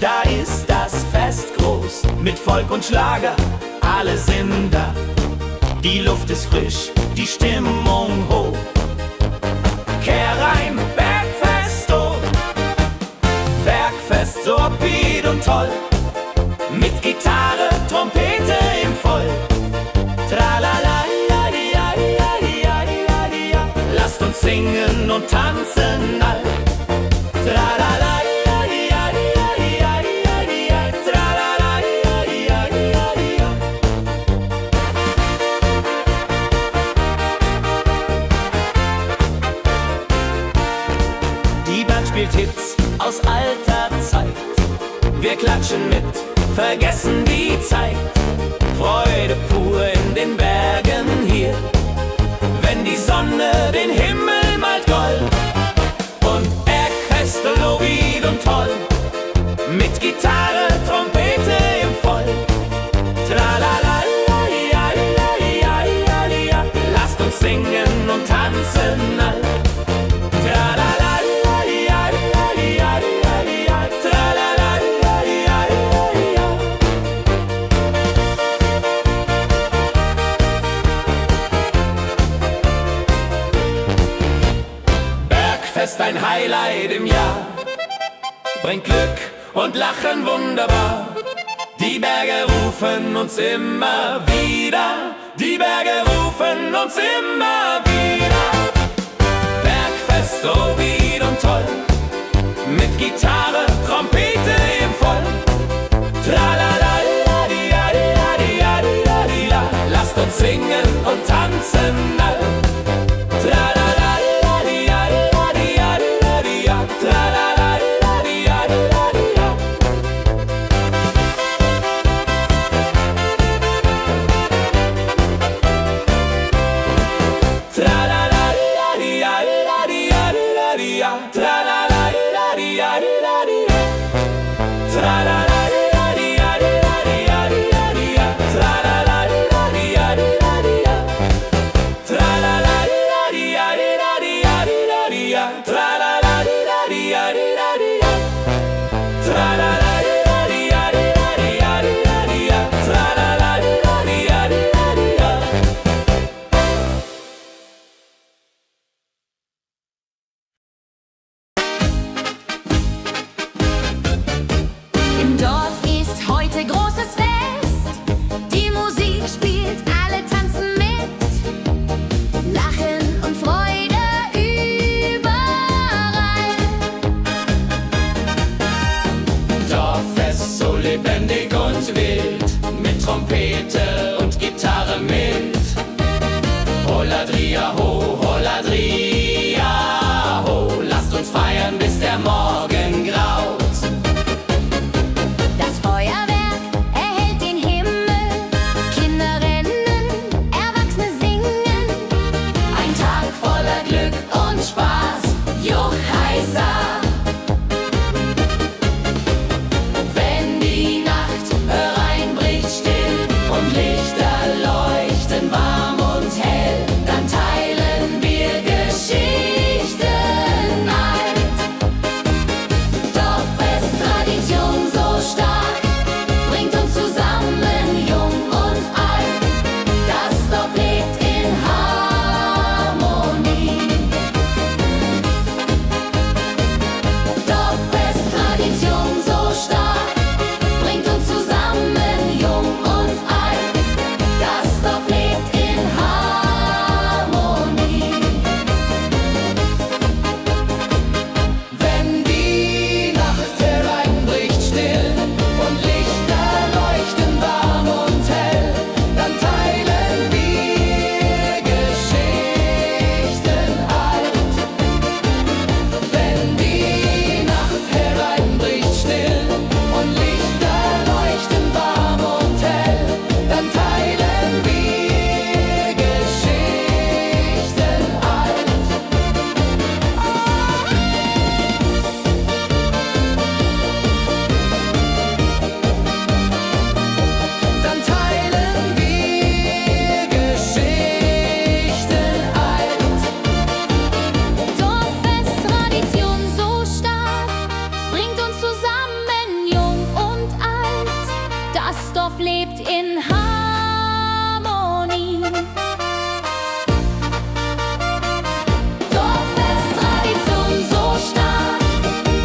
da ist das Fest groß, mit Volk und Schlager, alle sind da. Die Luft ist frisch, die Stimmung hoch. Kehr rein, Bergfest, oh. Bergfest, so upbeat und toll. Mit Gitarre, Trompete im Voll. Tralala, lasst uns singen und tanzen all. Tralala, die Band spielt Hits aus alter Zeit. Wir klatschen mit, vergessen die Zeit. Freude pur in den Bergen hier, wenn die Sonne den Himmel malt gold. Und Bergfest, Lovid und toll, mit Gitarre, Trompete im Voll. Tralala, lasst uns singen und tanzen all. Tralala, Bergfest, ein Highlight im Jahr, bringt Glück und Lachen wunderbar. Die Berge rufen uns immer wieder, die Berge rufen uns immer wieder. Bergfest, so wieder und toll, mit Gitarre, Trompete im Voll. Tralala, lasst uns singen und tanzen all. Tralala, Im Dorf ist heute großes Fest. Die Musik spielt, alle tanzen mit. Lachen und Freude überall. Dorffest, so lebendig und wild, mit Trompete und Gitarre mit. Holladria ho, Holladria ho, lasst uns feiern, bis der Morgen graut. Das Feuerwerk erhellt den Himmel. Kinder rennen, Erwachsene singen. Ein Tag voller Glück und Spaß, Juchheisa. Wenn die Nacht Das Dorf lebt in Harmonie. Dorffest, Tradition so stark,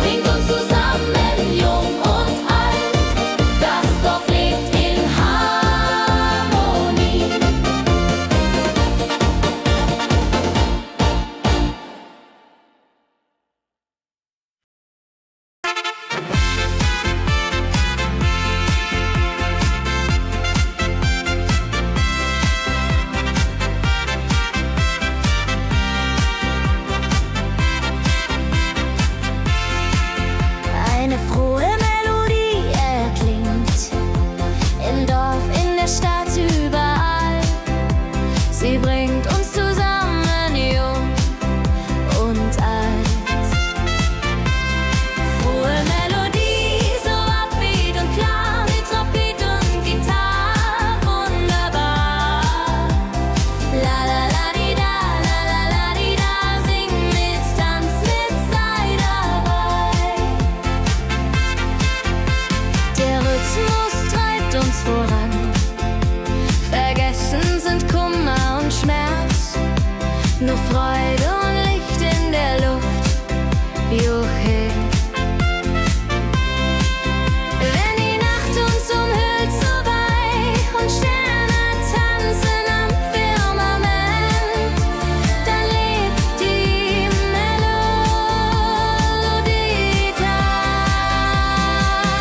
bringt uns zusammen, jung und alt. Das Dorf lebt in Harmonie. Eine frohe Melodie erklingt im Dorf, in der Stadt, überall. Sie bringt uns zusammen, jung und alt. Frohe Melodie, so upbeat und klar, mit Trompete und Gitarre, wunderbar. La la la di da, la la la di da, sing mit, tanz mit, sei dabei. Der Rhythmus treibt uns voran. Vergessen sind Kummer und Schmerz. Nur Freude und Licht in der Luft. Juhe. Wenn die Nacht uns umhüllt so weich und Sterne tanzen am Firmament, dann lebt die Melodie da.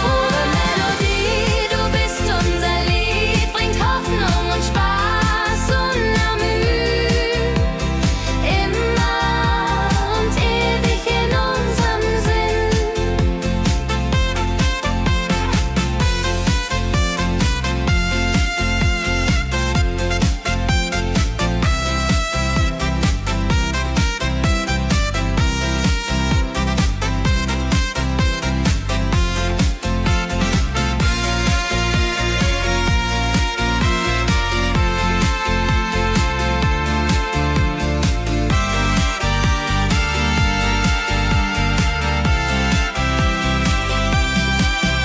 Frohe Melodie, du bist unser Lied, bringt Hoffnung und Spaß unermüht. Immer und ewig in unserem Sinn.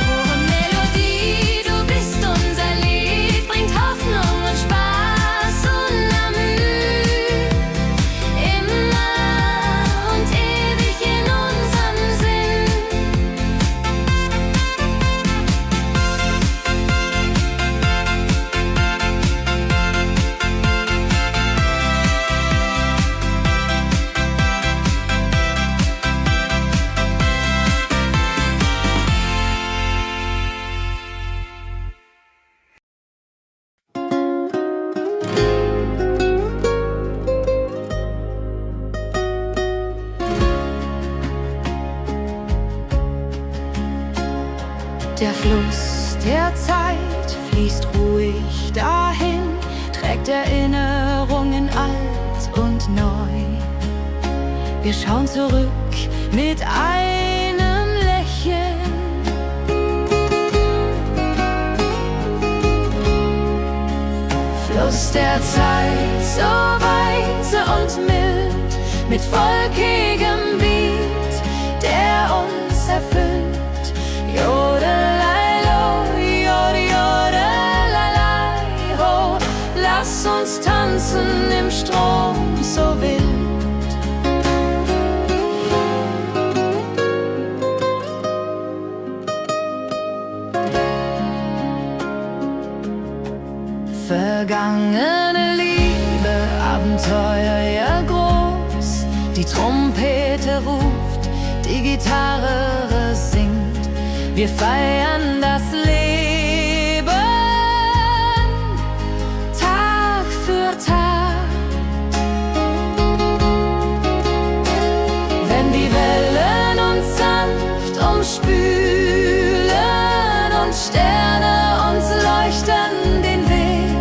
Frohe Melodie, du bist unser Lied, bringt Hoffnung und Spaß unermüht. Immer und ewig in unserem Sinn. Der Fluss der Zeit fließt ruhig dahin, trägt Erinnerungen alt und neu. Wir schauen zurück mit einem Lächeln. Fluss der Zeit, so weise und mild, mit volkigem Beat, der uns erfüllt. Jodelei-lo, jodelei-lei, ho, lass uns tanzen im Strom so wild. Vergangene Liebe, Abenteuer ja groß. Die Trompete ruft, die Gitarre singt. Wir feiern das Leben Tag für Tag. Wenn die Wellen uns sanft umspülen und Sterne uns leuchten den Weg,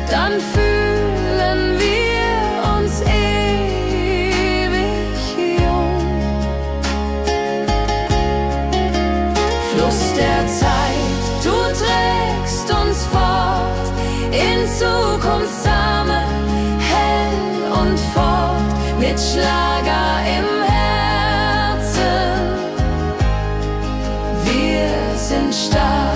dann fühlen wir uns ewig jung. Fluss der Zeit, du trägst uns fort in Zukunftssame, hell und fort, mit Schlager im Herzen. Wir sind stark.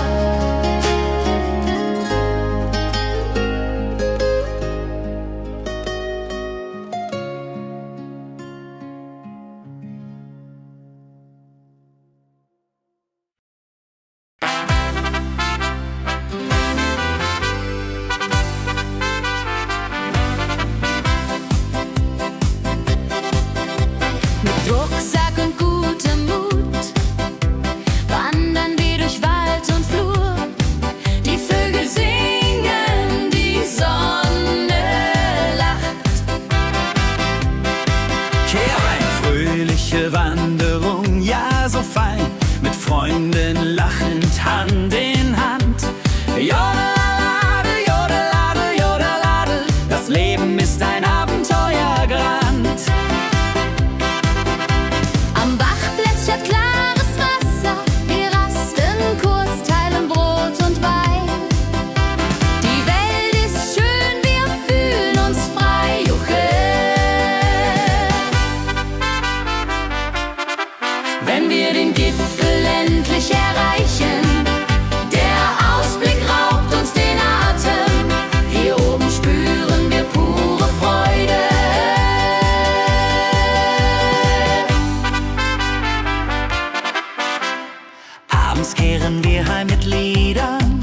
Abends kehren wir heim mit Liedern,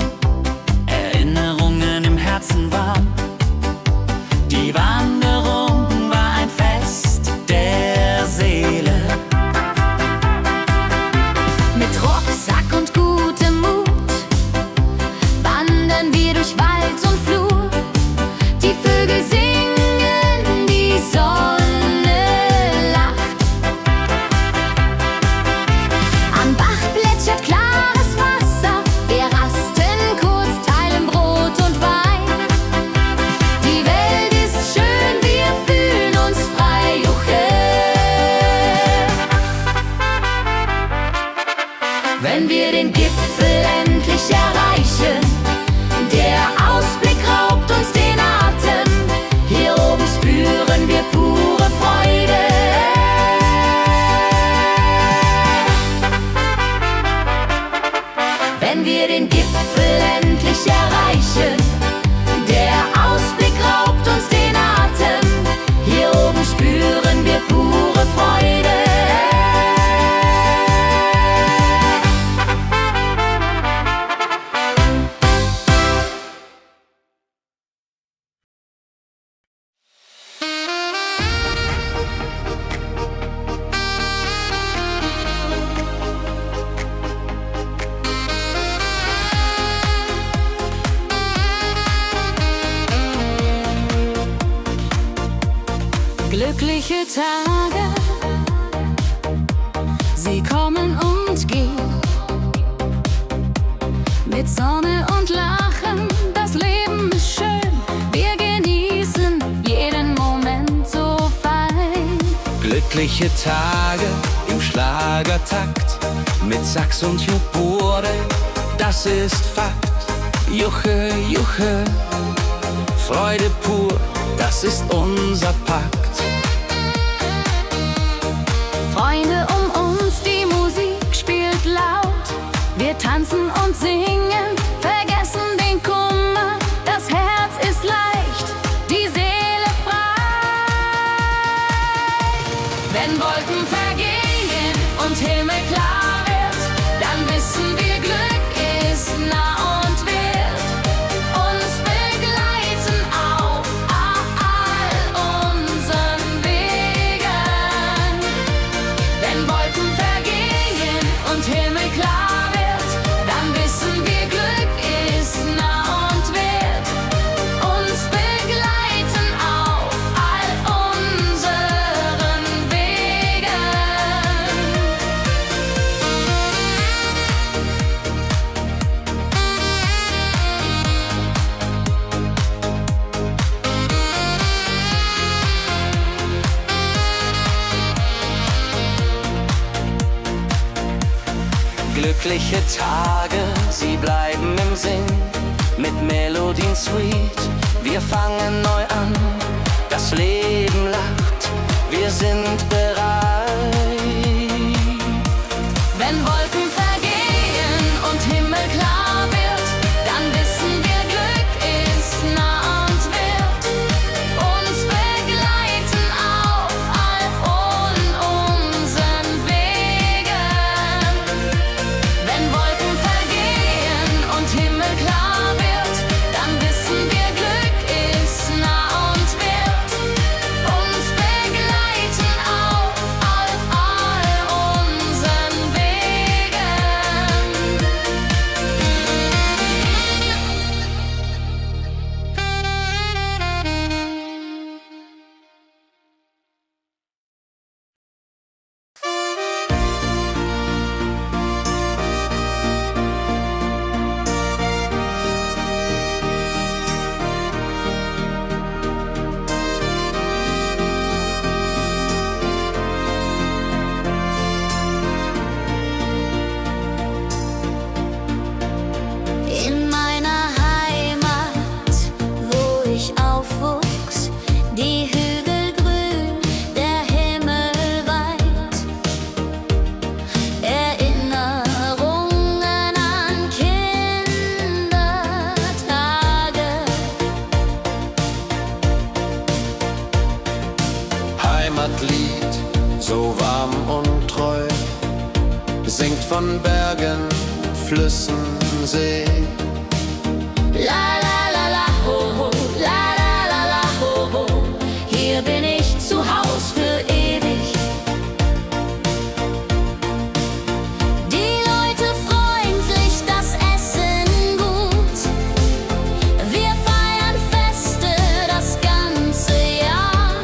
Erinnerungen im Herzen warm. Die Wanderung war ein Fest der Seele. Mit Rucksack und gutem Mut wandern wir durch Wald und Flur. Die Vögel singen, die Sonne lacht. Am Bach plätschert klares Wasser. Wir rasten kurz, teilen Brot und Wein. Die Welt ist schön, wir fühlen uns frei. Juche. Wenn wir den Gipfel endlich erreichen, der Ausblick raubt uns den Atem. Hier oben spüren wir pure Freude. Wenn wir den Gipfel endlich erreichen, der Ausblick raubt uns den Atem. Hier oben spüren wir pure Freude. Glückliche Tage, sie kommen und gehen. Mit Sonne und Lachen, das Leben ist schön. Wir genießen jeden Moment so fein. Glückliche Tage im Schlagertakt, mit Sax und Jubore, das ist Fakt. Juche, Juche, Freude pur, das ist unser Pakt. Freunde um uns, die Musik spielt laut. Wir tanzen und singen, vergessen den Kummer. Das Herz ist leicht, die Seele frei. Wenn Wolken vergehen und Himmel klar wird, dann wissen wir, Glück ist nah und wird uns begleiten auf all unseren Wegen. Wenn Wolken vergehen und Himmel klar wird, dann wissen wir, Glück ist nah und wird uns begleiten auf all unseren Wegen. Glückliche Tage, sie bleiben im Sinn, mit Melodien sweet. Wir fangen neu an, das Leben lacht, wir sind bereit. Wenn Wolken vergehen und Himmel klar wird, dann wissen wir, Glück ist nah und wird uns begleiten auf all unseren Wegen. Wenn Wolken vergehen und Himmel klar wird, dann wissen wir, Glück ist nah und wird uns begleiten auf all unseren Wegen. In meiner Heimat, wo ich aufwuchs, die Hügel grün, der Himmel weit. Erinnerungen an Kindertage. Heimatlied, so warm und treu, singt von Bergen Flüssen seh. La la la la ho ho, la la la la ho ho. Hier bin ich zu Haus für ewig. Die Leute freundlich, das Essen gut. Wir feiern Feste das ganze Jahr.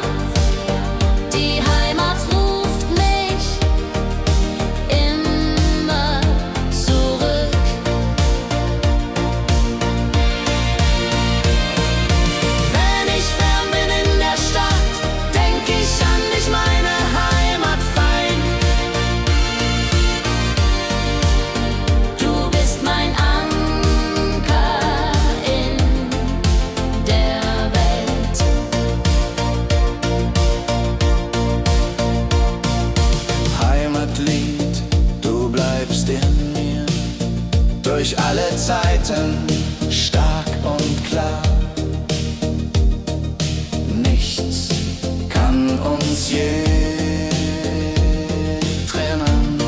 Die Heimat ruft mich immer zurück. Wenn ich fern bin in der Stadt, denk ich an dich, meine Heimat fein. Du bist mein Anker in der Welt. Heimatlied, du bleibst in mir durch alle Zeiten stark und klar. Nichts kann uns je trennen.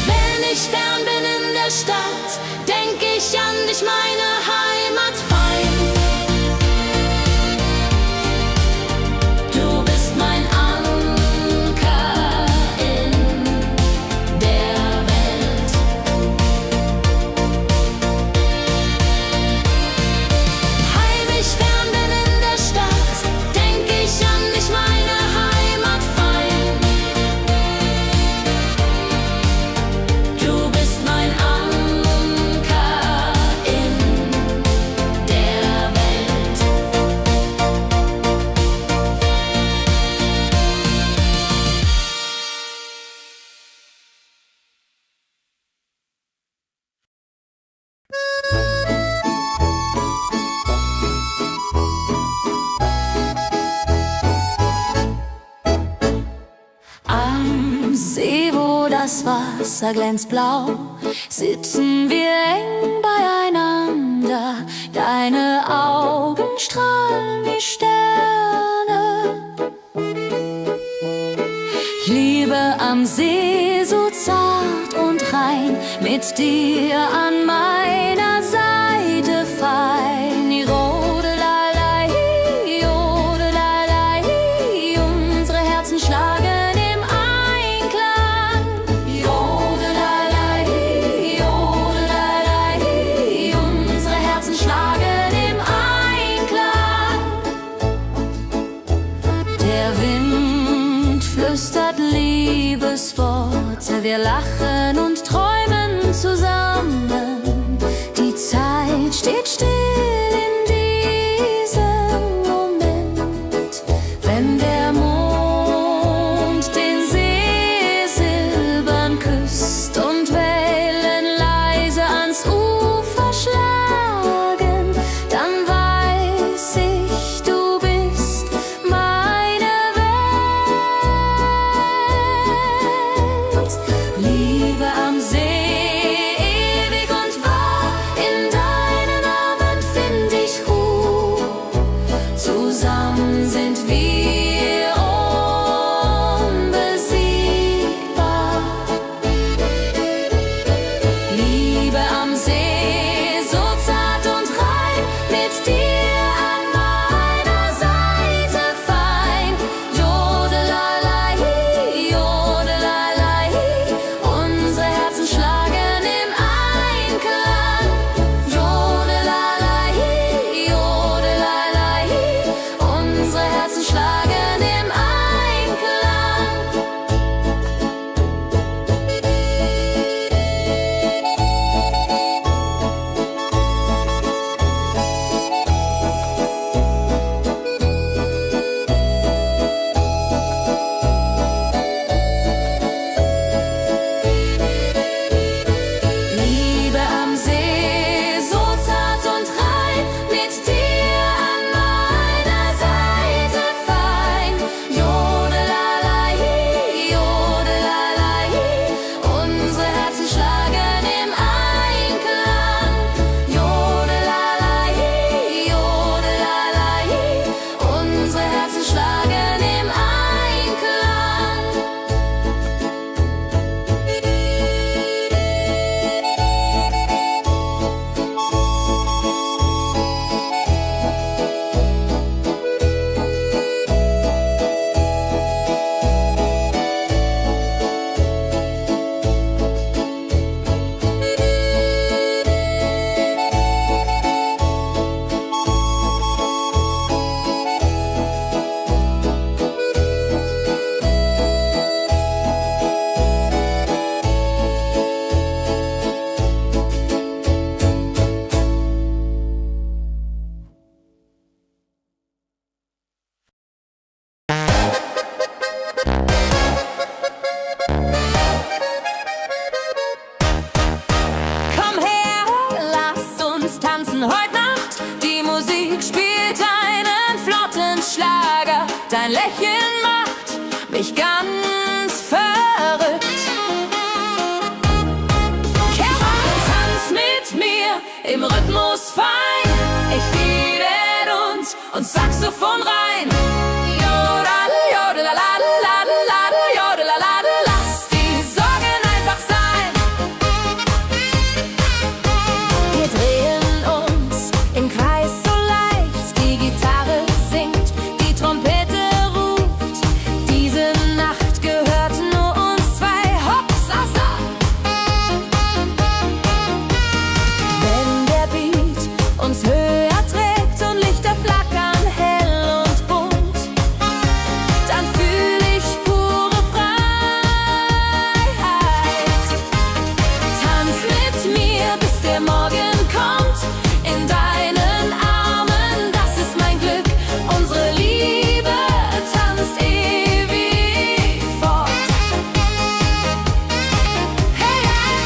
Wenn ich fern bin in der Stadt, denk ich an dich, meine Heimat fein. Du bist mein Anker in der Welt. Heim ich fern bin in der Stadt, denk ich an dich, meine Heimat fein. Du bist mein Anker in der Welt. Am See, wo das Wasser glänzt blau, sitzen wir eng beieinander. Deine Augen strahlen wie Sterne. Liebe am See, so zart und rein, mit dir an meiner Seite fein. Jodelei, jodelei, unsere Herzen schlagen im Einklang. Jodelei, jodelei, unsere Herzen schlagen im Einklang. Der Wind flüstert Liebesworte, wir lachen und träumen zusammen. Die Zeit steht still in diesem Moment, wenn der Mond den See silbern küsst und Wellen leise ans Ufer schlagen, dann weiß ich, du bist meine Welt. Liebe am See mich ganz verrückt. Kehr rein, tanz mit mir im Rhythmus fein. Ich fiedel und Saxophon rein. Jodel, jodel, jodel, lass die Sorgen einfach sein. Wir drehen uns im Kreis so leicht. Die Gitarre singt, die Trompete ruft. Diese Nacht gehört nur uns zwei. Hopsasa! Wenn der Beat uns höher trägt und Lichter flackern hell und bunt, dann fühl ich pure Freiheit. Tanz mit mir, bis der Morgen kommt. In deinen Armen, das ist mein Glück. Unsere Liebe tanzt ewig fort. Hey,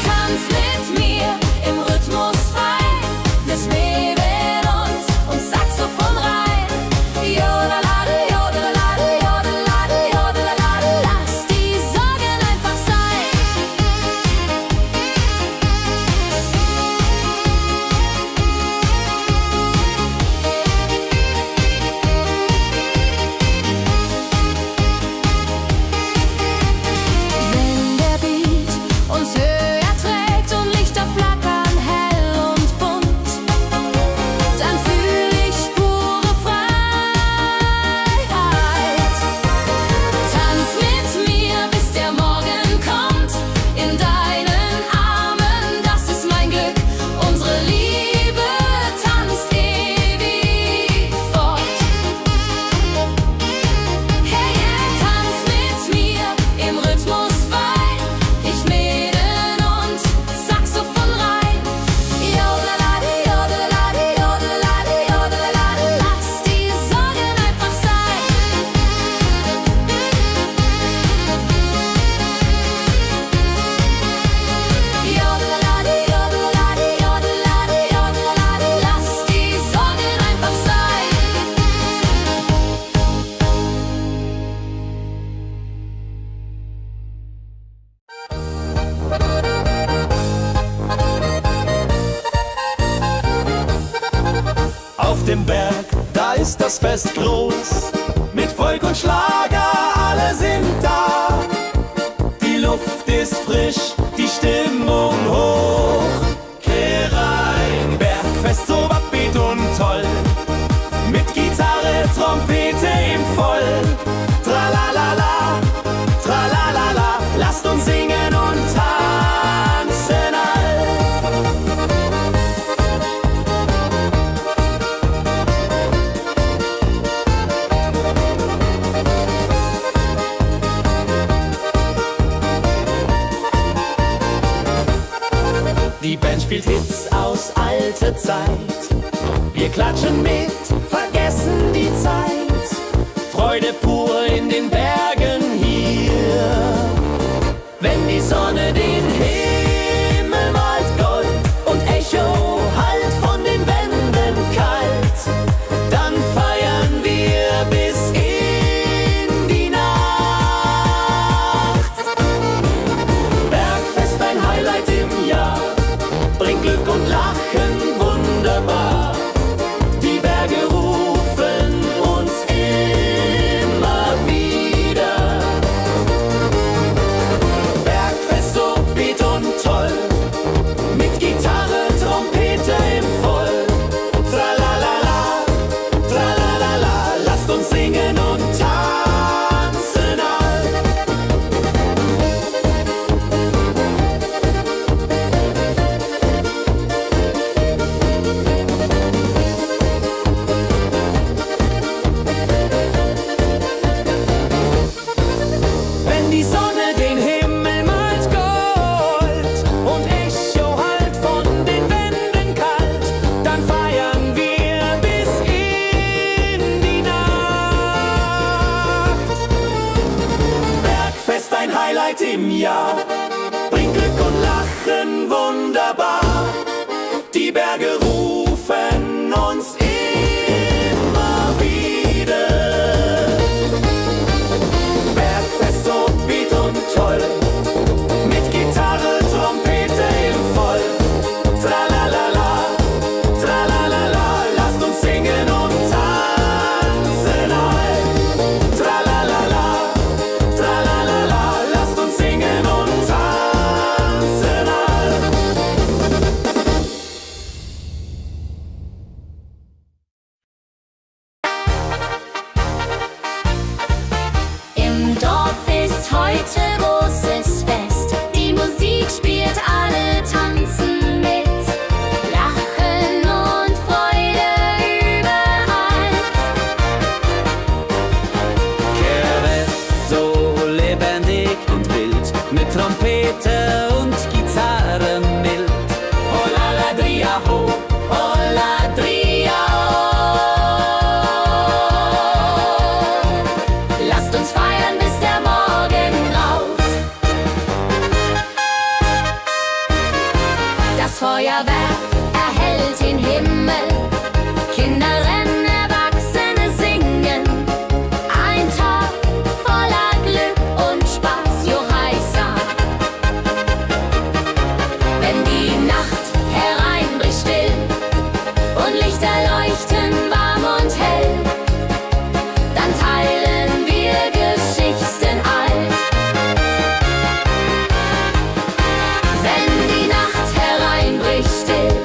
tanz mit mir im Rhythmus fein. Wir schweben und Saxophon rein. Jodelade, jodelade, jodelade, jodelade, lass die Sorgen einfach sein. Wenn der Beat uns höher trägt und Lichter flackern hell und bunt, dann fühl ich pure Freiheit. Tanz mit mir, bis der Morgen kommt. In deinen Armen, das ist mein Glück. Unsere Liebe tanzt ewig fort. Hey, tanz mit mir im Rhythmus fein. Ich mäden und Saxophon rein. Jodelade, jodelade, jodelade, jodelade, lass die Sorgen einfach sein. Jodelade, jodelade, jodelade, jodelade, lass die Sorgen einfach sein. Auf dem Berg, da ist das Fest groß. Mit Volk und Schlager, alle sind da. Die Luft ist frisch, die Stimmung hoch. Kehr rein, Bergfest so upbeat und toll. Mit Gitarre, Trompete im Voll. Tralalala, tralalala, lasst uns singen und tanzen all. Die Band spielt Hits aus alter Zeit. Wir klatschen mit, vergessen die Zeit. Freude pur in den Bergen hier. Wenn die Sonne den Himmel malt Gold und Echo hallt von den Wänden kalt, dann feiern wir bis in die Nacht. Bergfest, ein Highlight im Jahr, bringt Glück und Lachen wunderbar. Die Berge rufen uns immer wieder. Bergfest so beat und toll, mit Gitarre, Trompete im Voll. Tralalala, tralalala, lasst uns singen und tanzen all. Wenn die Sonne den Himmel malt Gold und Echo hallt von den Wänden kalt, dann feiern wir bis in die Nacht. Bergfest, ein Highlight im Jahr, bringt Glück und Lachen wunderbar. Die Berge rufen uns immer wieder. Bergfest mit Trompete und Gitarre mild. Oh la la dria ho, oh la dria oh. Lasst uns feiern, bis der Morgen graut. Das Feuerwerk erhellt den Himmel, Kinder rennen, Erwachsene singen. Ein Tag voller Glück und Spaß, Johaisa. Wenn die Nacht hereinbricht still und Lichter leuchten warm und hell, dann teilen wir Geschichten alt. Wenn die Nacht hereinbricht still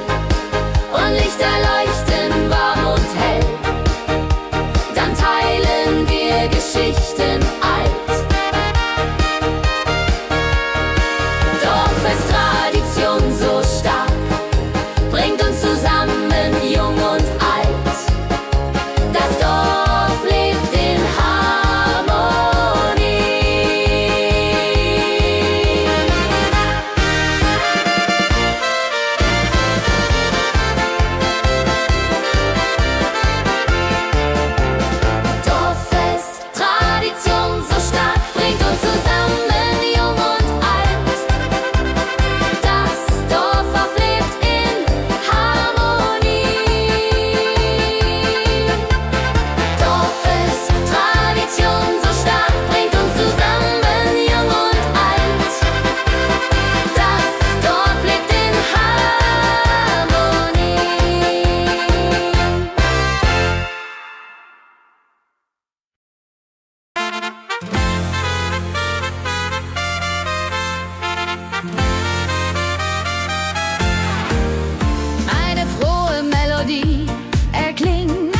und Lichter leuchten warm und hell, dann teilen wir Geschichten alt. Dorffest-Tradition so stark, bringt uns zusammen, jung und alt. Das Dorf lebt in Harmonie. Dorffest, Tradition so stark, bringt uns zusammen, jung und alt. Das Dorf lebt in Harmonie. Dorffest, Tradition so stark, bringt uns zusammen, jung und alt. Das Dorf lebt in Harmonie. Eine frohe Melodie erklingt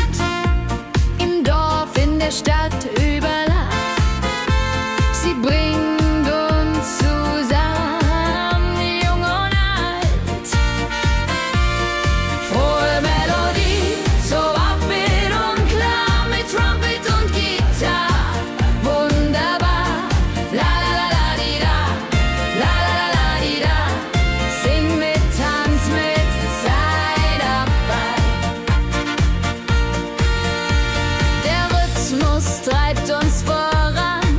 im Dorf, in der Stadt, überall. Sie bringt uns zusammen, jung und alt. Frohe Melodie, so upbeat und klar, mit Trumpet und Gitarre. Wunderbar, la la la la di da, la la la la di da. Sing mit, tanz mit, sei dabei. Der Rhythmus treibt uns voran,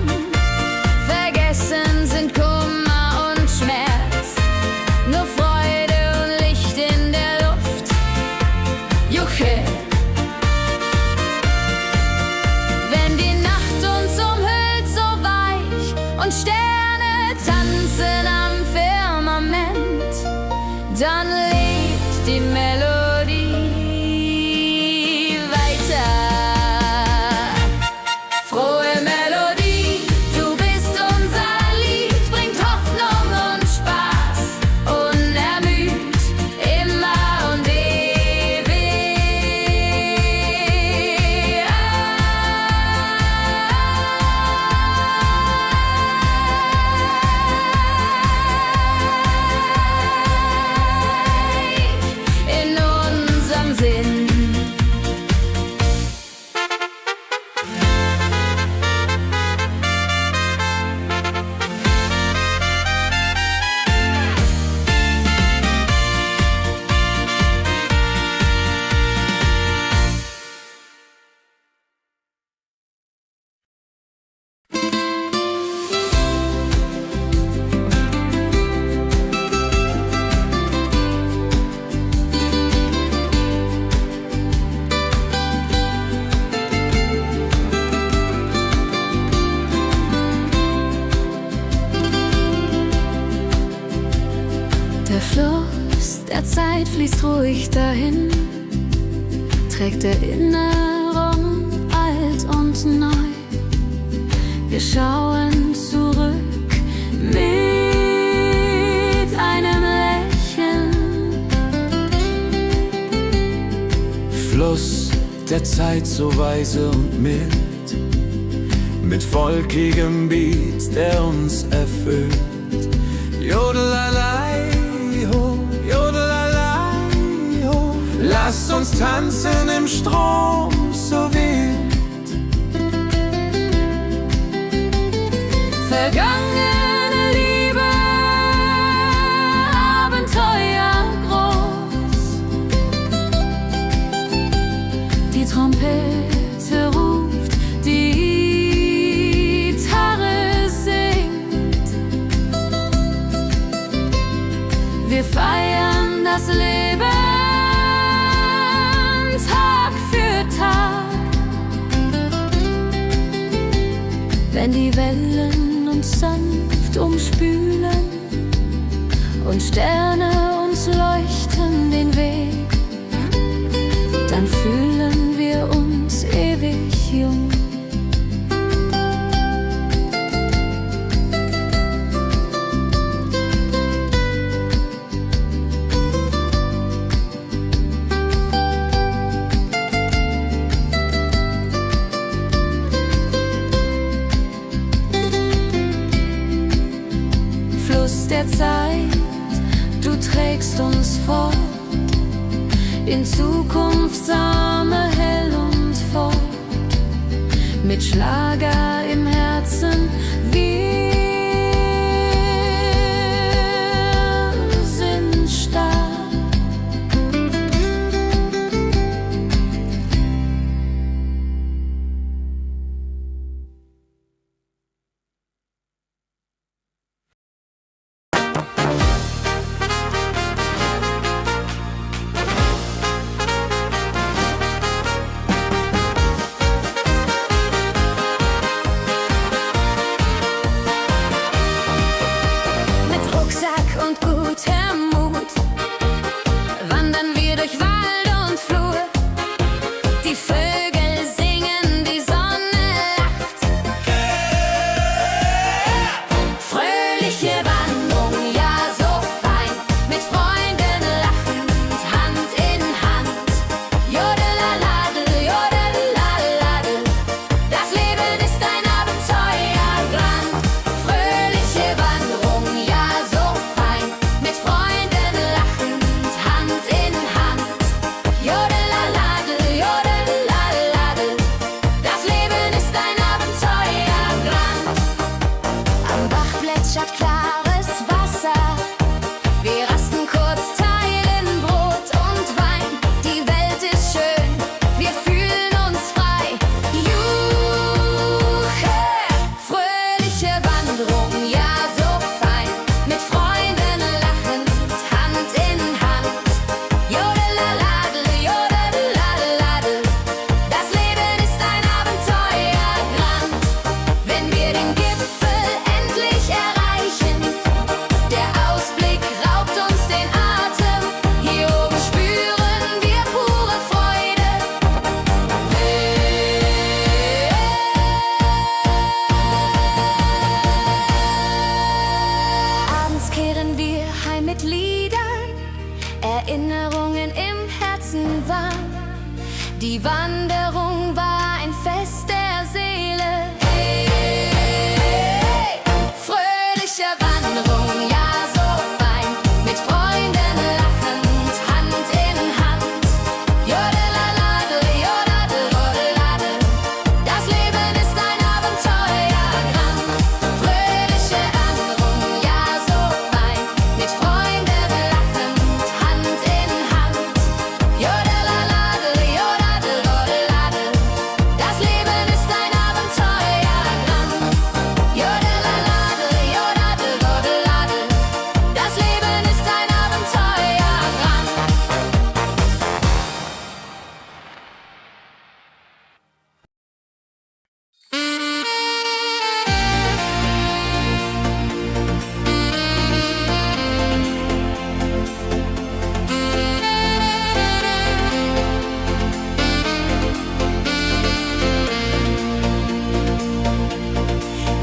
vergessen sind Kummer und Schmerz. Nur Freude und Licht in der Luft, Juche. Wenn die Nacht uns umhüllt, so weich, und Sterne tanzen am Firmament, dann lebt die Melodie weiter. Frohe Melodie, du bist unser Lied, bringt Hoffnung und Spaß, unermüd, immer und ewig in unserem Sinn. Der Fluss der Zeit fließt ruhig dahin, trägt Erinnerung alt und neu. Wir schauen zurück mit einem Lächeln. Fluss der Zeit so weise und mild, mit volkigem Beat, der uns erfüllt. Jodelalei ho, jodelalei ho. Lasst uns tanzen im Strom so wild. Vergangene Liebe Wir feiern das Leben Tag für Tag. Wenn die Wellen uns sanft umspülen und Sterne uns leuchten den Weg, dann fühlen wir uns ewig jung. Der Zeit, du trägst uns fort in Zukunftssame hell und fort, mit Schlager im Herzen, wir sind stark. Und gutem Mut wandern wir durch Wald und Flur. Die Vögel singen, die Sonne lacht. Fröhliche Wanderung, ja so fein, mit Freunden lachend, Hand in Hand. Jodelaladel, jodelaladel, das Leben ist ein Abenteuerland. Fröhliche Wanderung, ja so fein, mit Freunden lachend, Hand in Hand. Jodelaladel, jodelaladel, das Leben ist ein Abenteuerland. Am Bach plätschert klares Wasser, wir rasten kurz, teilen Brot und Wein. Die Welt ist schön, wir fühlen uns frei. Juche, fröhliche Wanderung, ja so fein, mit Freunden lachend, Hand in Hand. Jodelaladel, jodelaladel, das Leben ist ein Abenteuerland. Wenn wir den Gipfel endlich erreichen, der Ausblick raubt uns den Atem. Hier oben spüren wir pure Freude. Abends kehren wir heim mit Liedern, Erinnerungen im Herzen warm. Die Wanderung war ein Fest der Seele. Hey, fröhliche Wanderung, ja so fein, mit Freunden lachend, Hand in Hand. Jodelaladel, jodadel, rodeladel, das Leben ist ein Abenteuerland. Fröhliche Wanderung, ja so fein, mit Freunden lachend, Hand in Hand. Jodelaladel, jodadel, rodeladel, das Leben ist ein Abenteuerland. Jodelaladel, jodadel, rodeladel, das Leben ist ein Abenteuerland.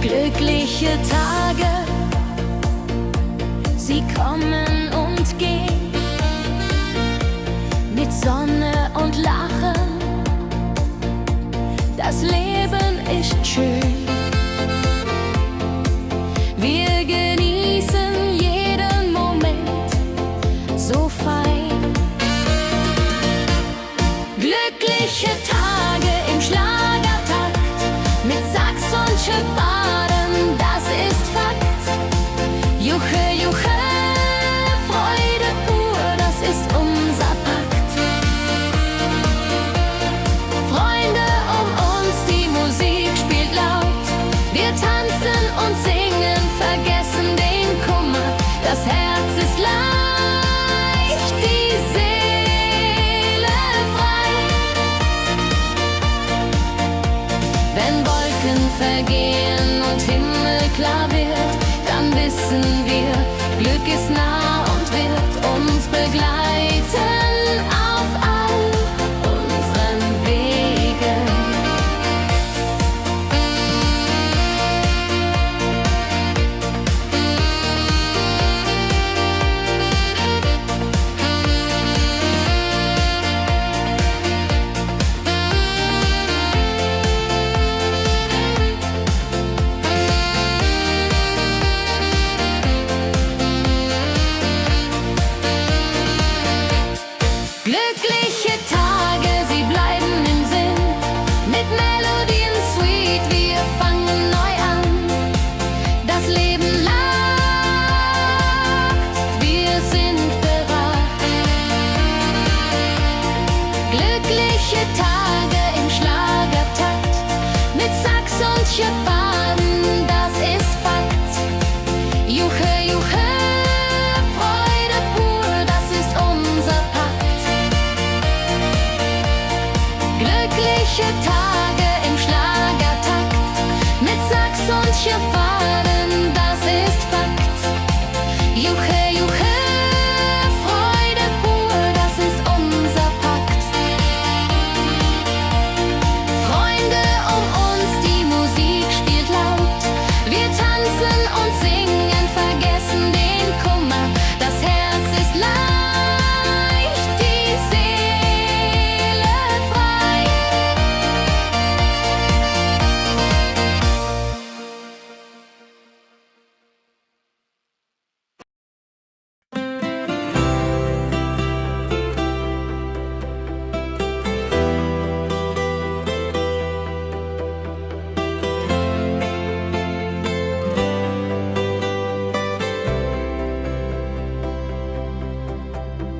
Glückliche Tage, sie kommen und gehen, mit Sonne und Lachen. Das Leben ist schön. Wir genießen jeden Moment so fein. Glückliche Tage im Schlagertakt, mit Sax und Schöpbaden, das ist Fakt. Juche, juche, Freude pur, das ist unser Pakt. Freunde um uns, die Musik spielt laut. Wir tanzen und singen, vergessen den Kummer, das Herz ist laut.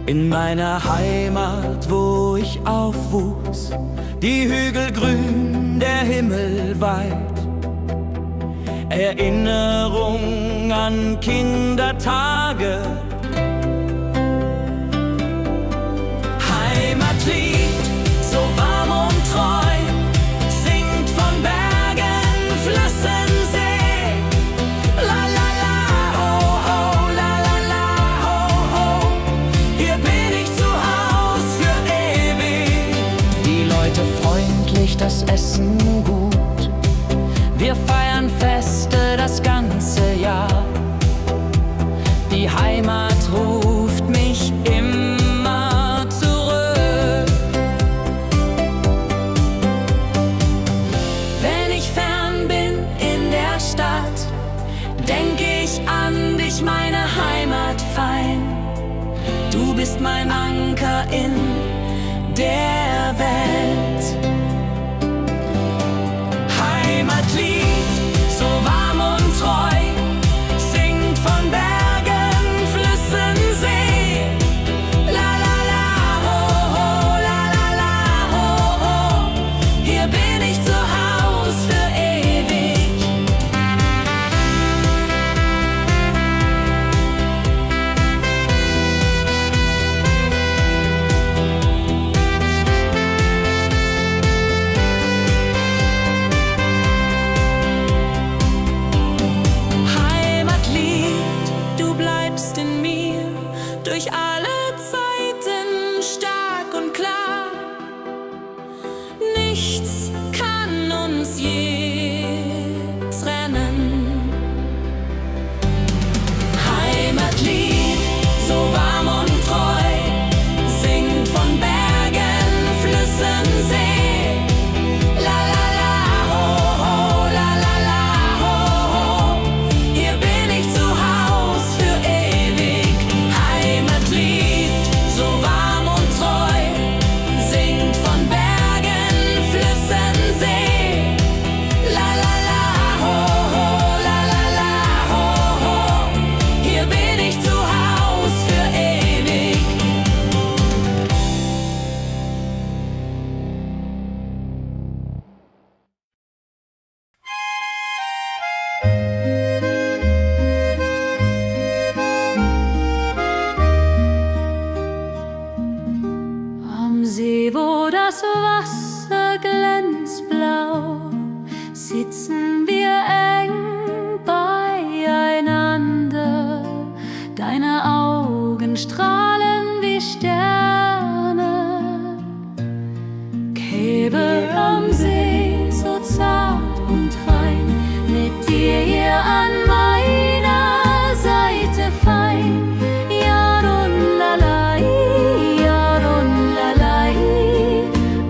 In meiner Heimat, wo ich aufwuchs, die Hügel grün, der Himmel weit. Erinnerung an Kindertage. Heimatlied, so warm und treu, singt von Bergen, Flüssen, See. La la la, ho ho, la la la, ho ho. Hier bin ich zu Haus für ewig. Die Leute freundlich, das Essen gut. Wir feiern Feste das ganze Jahr. Die Heimat ruft mich immer zurück. Wenn ich fern bin in der Stadt, denk ich an dich, meine Heimat fein. Du bist mein Anker in der Welt. Heimatlied, so warm und treu, singt von Bergen, Flüssen, See. La la la, ho ho, la la la, ho ho. Hier bin ich zu Haus für ewig. Durch alle Zeiten stark und klar. Nichts kann uns je trennen. Heimatlied, so warm und treu, singt von Bergen, Flüssen, See. La la la, ho ho, la la la, ho ho. Hier bin ich zu Haus für ewig. Heimatlied, so warm und treu, singt von Bergen, Flüssen, See. La la la, ho ho, la la la, ho ho. Hier bin ich zu Haus für ewig. Am See, wo das Wasser glänzt blau, sitzen wir eng beieinander. Deine Augen strahlen wie Sterne. Käbe am See, so zart und rein, mit dir hier an meiner Seite fein.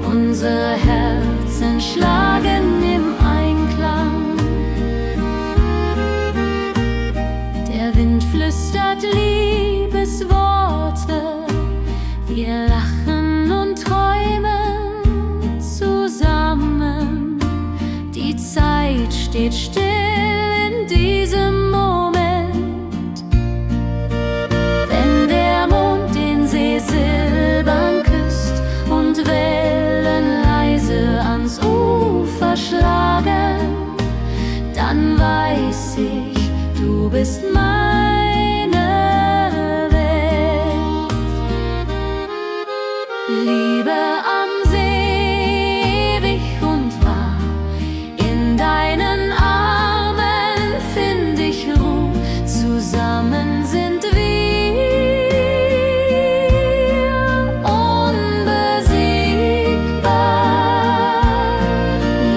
Unsere Herzen schlagen im Einklang. Der Wind flüstert Liebesworte. Wir lachen und träumen zusammen. Die Zeit steht still in diesem Moment. Wenn der Mond den See silbern küsst und Wellen leise ans Ufer schlagen, dann weiß ich, du bist meine Welt. Liebe am See, ewig und wahr, in deinen Armen find ich Ruhe, zusammen sind wir unbesiegbar.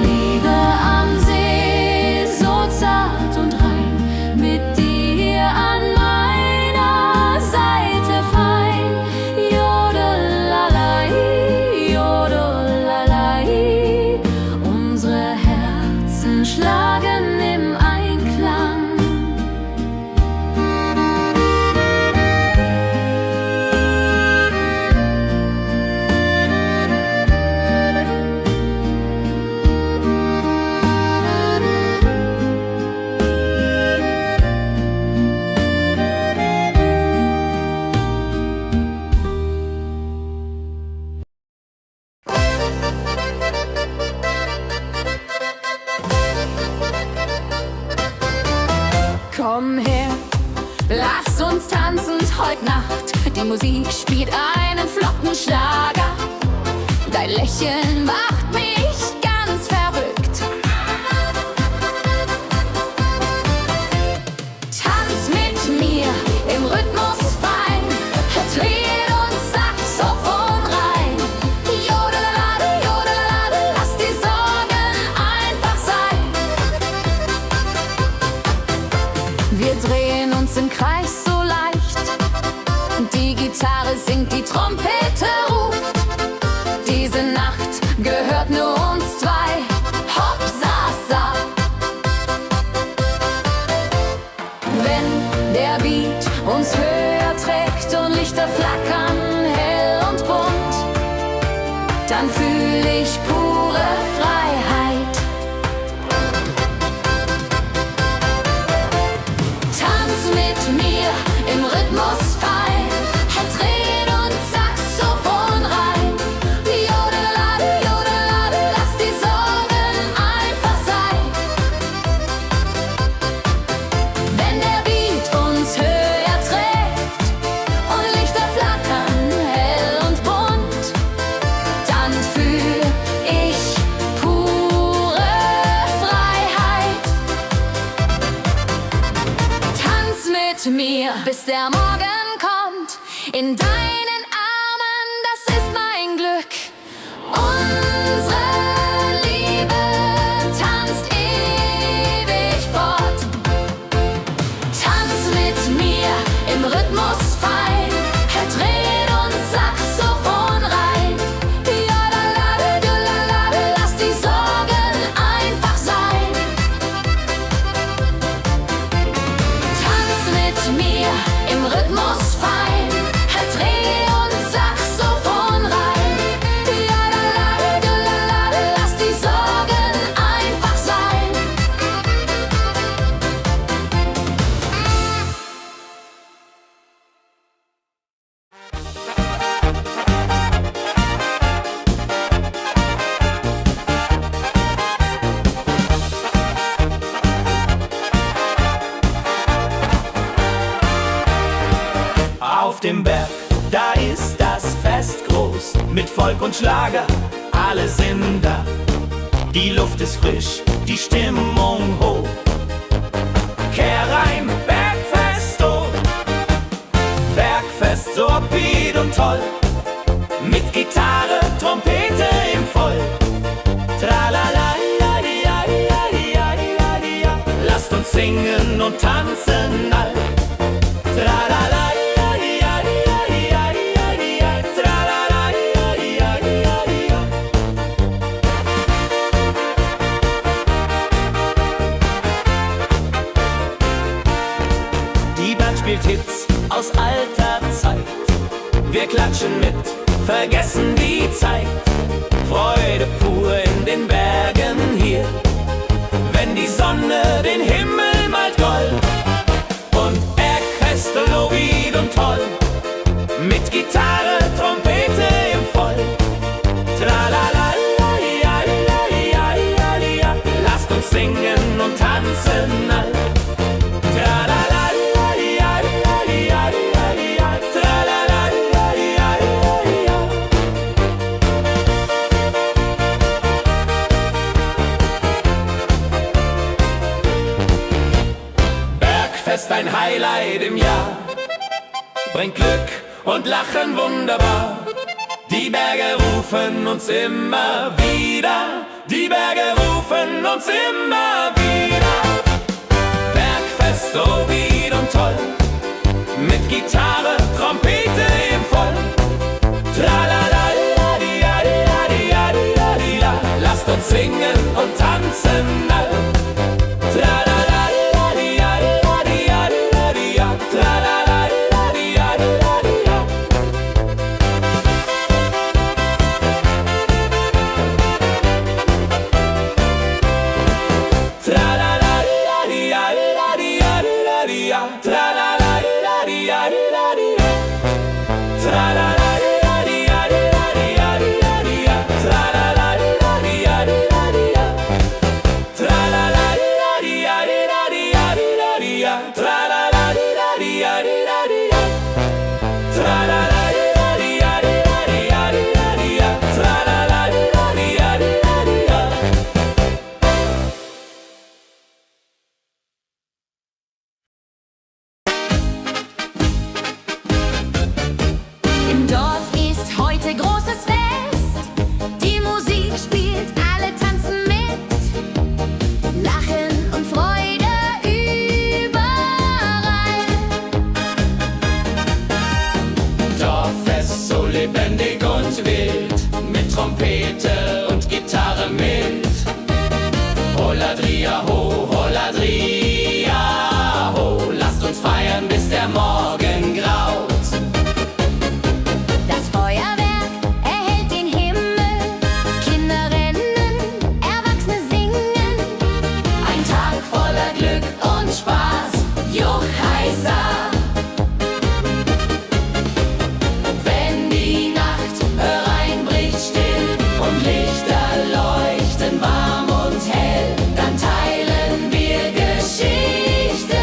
Liebe am See, so zart und rein, mit dir Lass uns tanzen heut Nacht. Die Musik spielt einen flotten Schlager. Dein Lächeln macht mich ganz verrückt. Tanz mit mir im Rhythmus fein. Tritt und Saxophon rein. Jodelade, jodelade, lass die Sorgen einfach sein. Wir drehen uns im Kreis so leicht. Die Gitarre singt, die Trompete ruft. Diese Nacht gehört nur uns zwei. Hopp, sa, sa. Wenn der Beat uns höher trägt und Lichter flackern hell und bunt, dann fühl ich pure Freiheit. Tanz mit mir im Rhythmus fein. Dreh und Saxophon rein. Jodelade, jodelade, lass die Sorgen einfach sein. Wenn der Beat uns höher trägt und Lichter flackern hell und bunt, dann fühl ich pure Freiheit. Tanz mit mir, bis der Morgen kommt. In deinen Armen, das ist mein Glück. Unsere Liebe tanzt ewig fort. Tanz mit mir im Rhythmus fein. Dreh und Saxophon rein. Jodelade, jodelade, lass die Sorgen einfach sein. Tanz mit mir im Rhythmus fein. Dreh und Saxophon rein. Jodelade, jodelade, lass die Sorgen einfach sein. Auf dem Berg, da ist das Fest groß, mit Volk und Schlager, alle sind da. Die Luft ist frisch, die Stimmung hoch. Kehr rein, Bergfest, oh. Bergfest, so upbeat und toll. Mit Gitarre, Trompete im Voll. Tralala, ja, ja, ja, ja, ja, ja. Lasst uns singen und tanzen all. Tralala. Spielt Hits aus alter Zeit. Wir klatschen mit, vergessen die Zeit. Freude pur in den Bergen hier. Wenn die Sonne den Himmel malt gold. Und Bergfest, Lovid und toll. Mit Gitarre, Trompete im Voll. Tralala, ja, ja, ja, ja, ja. Lasst uns singen und tanzen all. Tralala. Bergfest, ein Highlight im Jahr, bringt Glück und Lachen wunderbar. Die Berge rufen uns immer wieder, die Berge rufen uns immer wieder. Bergfest, so wied und toll, mit Gitarre, Trompete im Voll. Tralala, ja, ja, ja, ja, ja. Lasst uns singen und tanzen all. Tralala. Trompete und Gitarre mit. Holladria ho, Holladria ho, lasst uns feiern, bis der Morgen graut. Das Feuerwerk erhellt den Himmel, Kinder rennen, Erwachsene singen. Ein Tag voller Glück und Spaß, Juchheisa. Wenn die Nacht hereinbricht still und Lichter leuchten warm und hell, dann teilen wir Geschichten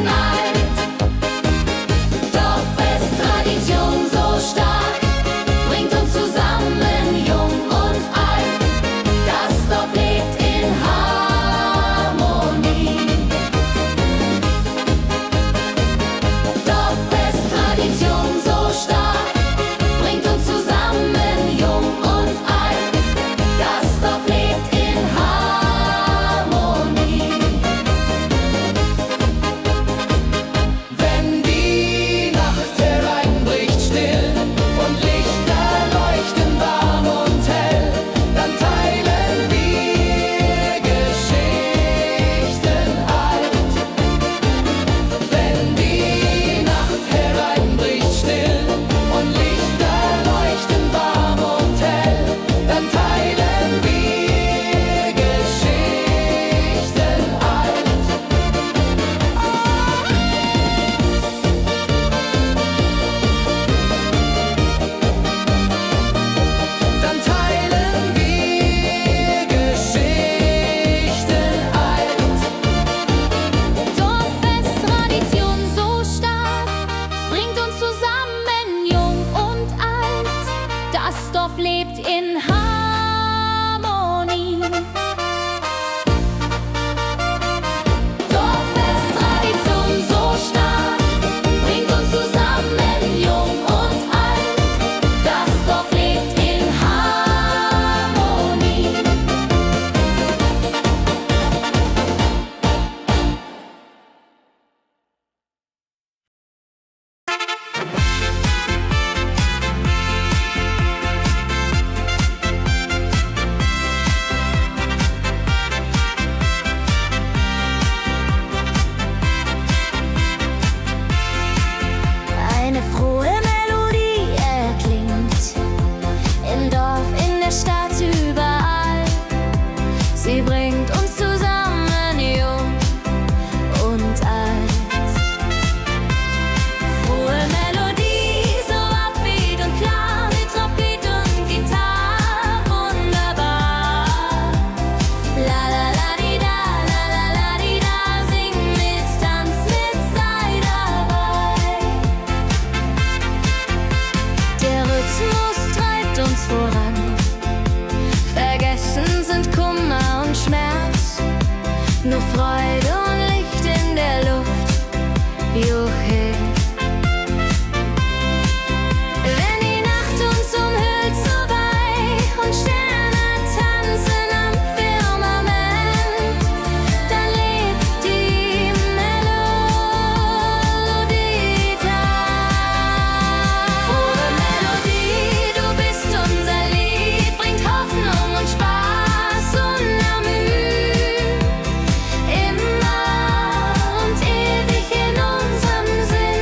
alt. Dorffest, Tradition so stark, bringt uns zusammen, jung und alt. Das Dorf lebt in Harmonie. Dorffest, Tradition so stark, bringt uns zusammen, jung und alt. Das Dorf lebt in Harmonie. Wenn die Nacht hereinbricht still und Lichter leuchten warm und hell, dann teilen wir Geschichten alt. Wenn die Nacht hereinbricht still und Lichter leuchten warm und hell, dann teilen wir Geschichten alt. Dann teilen wir Geschichten alt. Dorffest, Tradition so stark, bringt uns zusammen, jung und alt. Das Dorf lebt in Harmonie. Dorffest, Tradition so stark, bringt uns zusammen, jung und alt. Das Dorf lebt in Harmonie. Eine frohe Melodie erklingt im Dorf, in der Stadt, überall. Sie bringt uns zusammen, jung und alt. Frohe Melodie, so upbeat und klar, mit Trompete und Gitarre, wunderbar. La la la di da, la la la di da, sing mit, tanz mit, sei dabei. Der Rhythmus treibt uns voran. Vergessen sind Kummer und Schmerz. Nur Freude und Licht in der Luft. Juche. Wenn die Nacht uns umhüllt so weich und Sterne tanzen am Firmament, dann lebt die Melodie da. Frohe Melodie, du bist unser Lied, bringt Hoffnung und Spaß unermüht. Immer und ewig in unserem Sinn.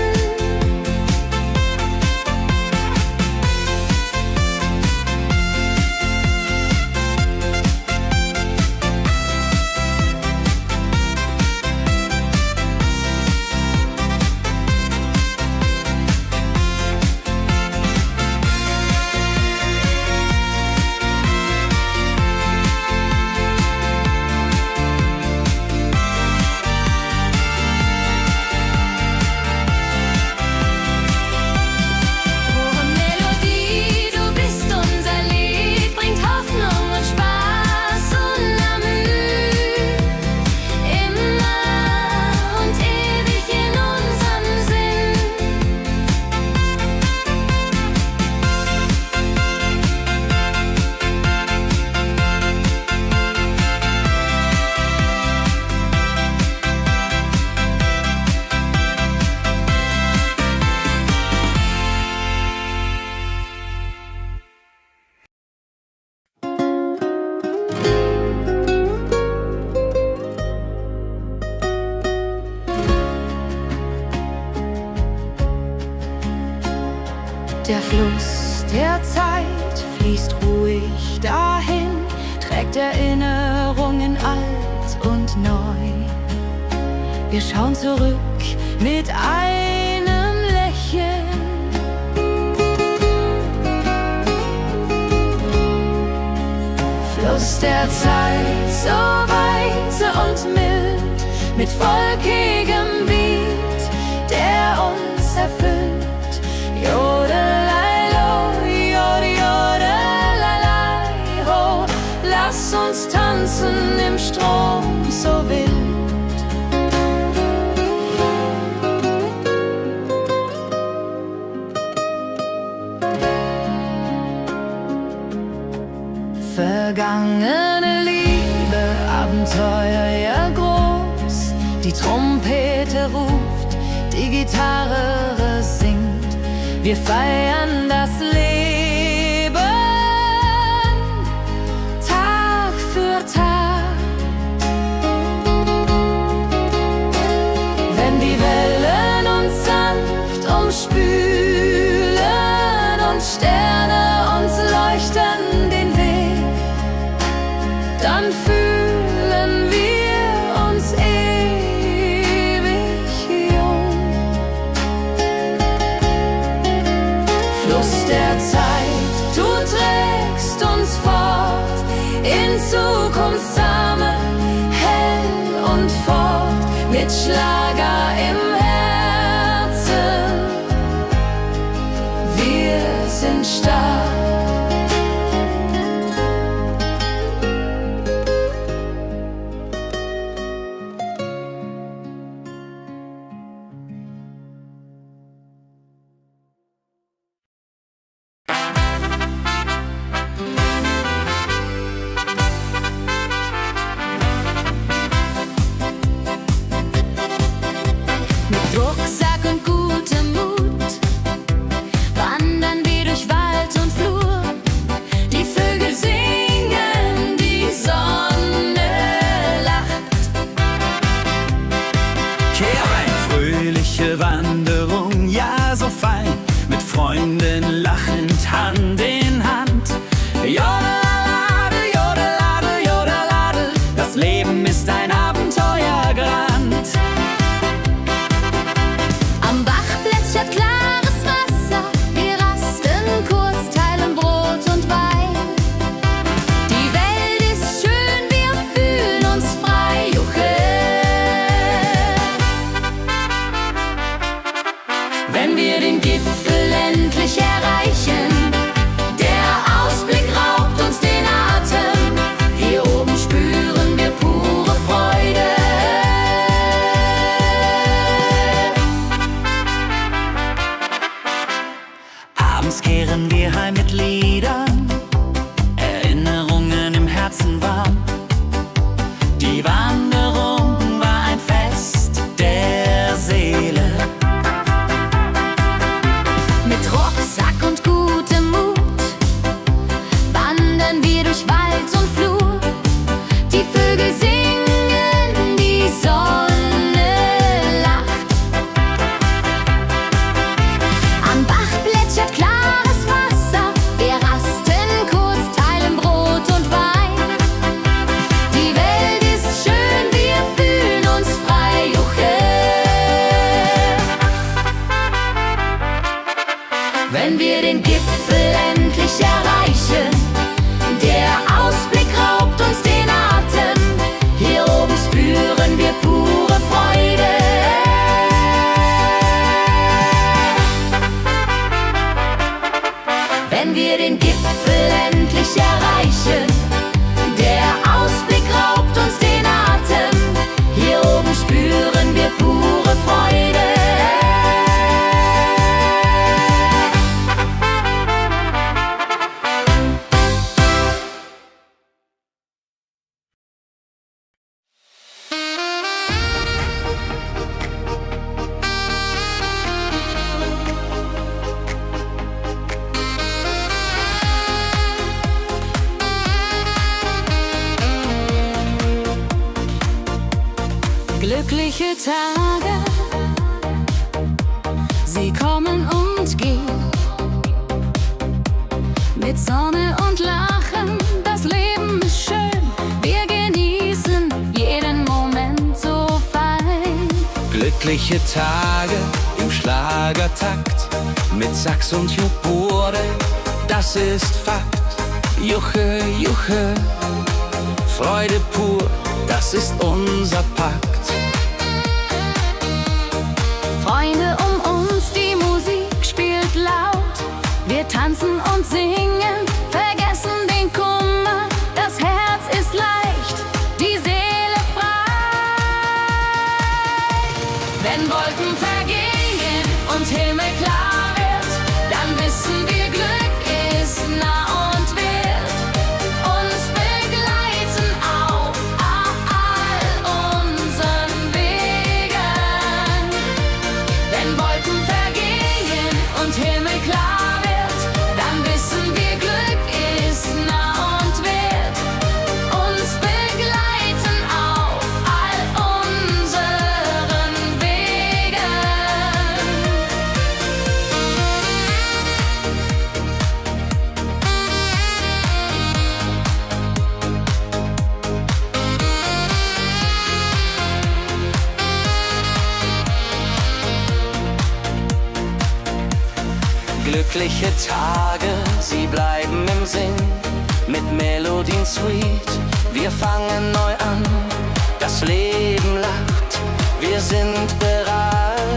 Der Fluss der Zeit fließt ruhig dahin, trägt Erinnerungen alt und neu. Wir schauen zurück mit einem Lächeln. Fluss der Zeit, so weise und mild, mit volkigem Beat, der uns erfüllt. Jodelailo, jodelalailai, ho, lass uns tanzen im Strom so wild. Vergangene Liebe, Abenteuer ja groß. Die Trompete ruft, die Gitarre singt. Wir feiern das Leben Tag für Tag. Wenn die Wellen uns sanft umspülen und Sterne uns leuchten den Weg, dann fühlen wir uns ewig jung. Fluss der Zeit, du trägst uns fort in Zukunftssame, hell und fort, mit Schlager im Herzen. Wir sind stark. Rucksack und gutem Mut wandern wir durch Wald und Flur. Die Vögel singen, die Sonne lacht. Kehr ein, fröhliche Wanderung, ja so fein, mit Freunden lachend Hand in Hand. Jodelade, jodelade, jodelade, das Leben ist ein Abenteuergrand. Am Bach plätschert klares Wasser, wir rasten kurz, teilen Brot und Wein. Die Welt ist schön, wir fühlen uns frei, juche. Wenn wir den Gipfel endlich erreichen, der Ausblick raubt uns den Atem. Hier oben spüren wir pure Freude. Abends kehren wir heim mit Liedern, Erinnerungen im Herzen warm. Die Wanderung war ein Fest der Seele. Mit Rucksack und gutem Mut wandern wir durch Wald und Flur. Die Vögel singen, die Sonne lacht. Am Bach plätschert klares Wasser, wir rasten kurz, teilen Brot und Wein. Die Welt ist schön, wir fühlen uns frei, juche. Wenn wir den Gipfel endlich erreichen, der Ausblick raubt uns den Atem. Hier oben spüren wir pure Freude. Wenn wir den Gipfel endlich erreichen, der Ausblick raubt uns den Atem. Hier oben spüren wir pure Freude. Glückliche Tage, sie kommen und gehen. mit Sonne und Lachen. Das Leben ist schön, wir genießen jeden Moment so fein. Glückliche Tage im Schlagertakt mit Sax und Jubore, das ist Fakt. Juche, Juche, Freude pur, das ist unser Pakt. Freunde um uns, die Musik spielt laut. Wir tanzen und singen, vergessen den Kummer. Das Herz ist leicht, die Seele frei. Wenn Wolken vergehen und Himmel klar wird, dann wissen wir, Glück ist nah und wird uns begleiten auf all unseren Wegen. Wenn Wolken vergehen und Himmel klar wird, dann wissen wir, Glück ist nah und wird uns begleiten auf all unseren Wegen. Glückliche Tage, sie bleiben im Sinn, mit Melodien sweet. Wir fangen neu an, das Leben lacht, wir sind bereit.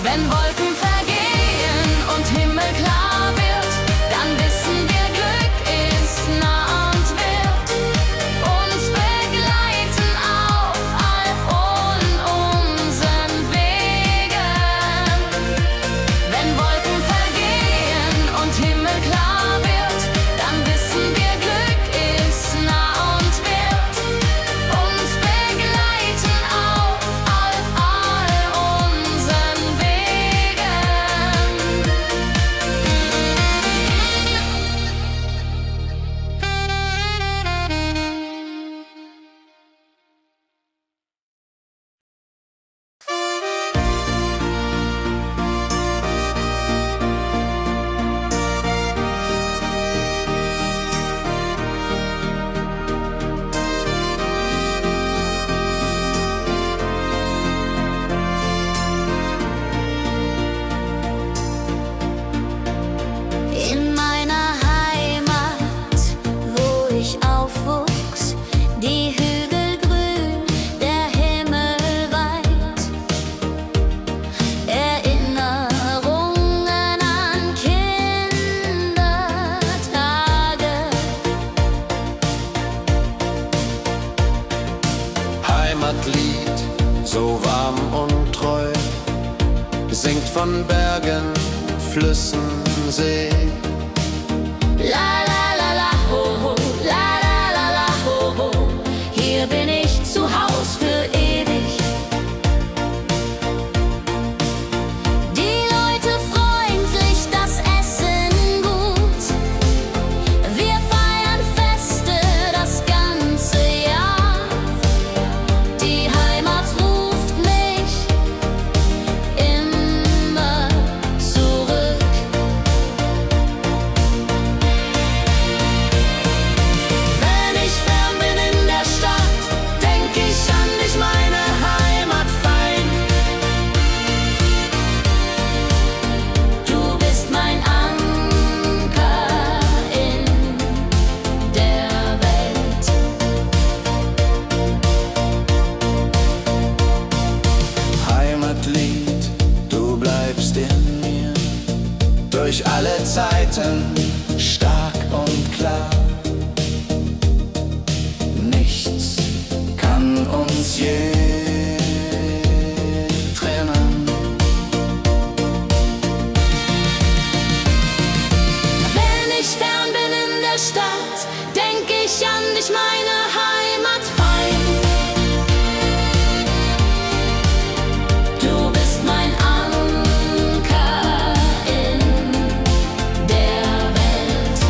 Wenn Wolken vergehen und Himmel klar wird, dann wissen wir, Glück ist nah und wird uns begleiten auf all unseren Wegen. Wenn Wolken vergehen und Himmel klar wird, dann wissen wir, Glück ist nah und wird uns begleiten auf all unseren Wegen. In meiner Heimat, wo ich aufwuchs, die Hügel grün, der Himmel weit. Erinnerungen an Kindertage. Heimatlied, so warm und treu, singt von Bergen, Flüssen, See. La la la la ho ho, la la la la ho ho. Hier bin ich zu Haus für ewig. Die Leute freundlich, das Essen gut. Wir feiern Feste das ganze Jahr. Die Heimat ruft mich immer zurück. Wenn ich fern bin in der Stadt, denk ich an dich, meine Heimat fein. Du bist mein Anker in der Welt. Heimatlied, du bleibst in mir, durch alle Zeiten stark und klar. Nichts kann uns je trennen. Wenn ich fern bin in der Stadt, denk ich an dich, meine Heimat fein. Du bist mein Anker in der Welt.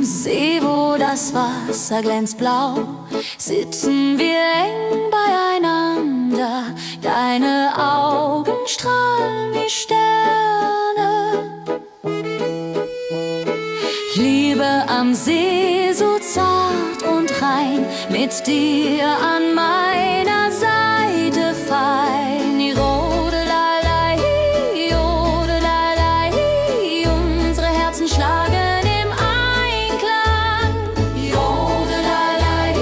Am See, wo das Wasser glänzt blau, sitzen wir eng beieinander. Deine Augen strahlen wie Sterne. Liebe am See, so zart und rein, mit dir an meiner Seite fein. Jodelalei, jodelalei, unsere Herzen schlagen im Einklang. Jodelalei,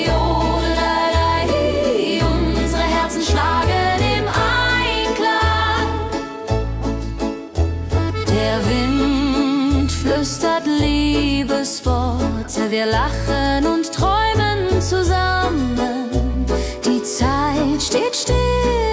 jodelalei, unsere Herzen schlagen im Einklang. Der Wind flüstert Liebesworte, wir lachen und träumen zusammen. Die Zeit steht still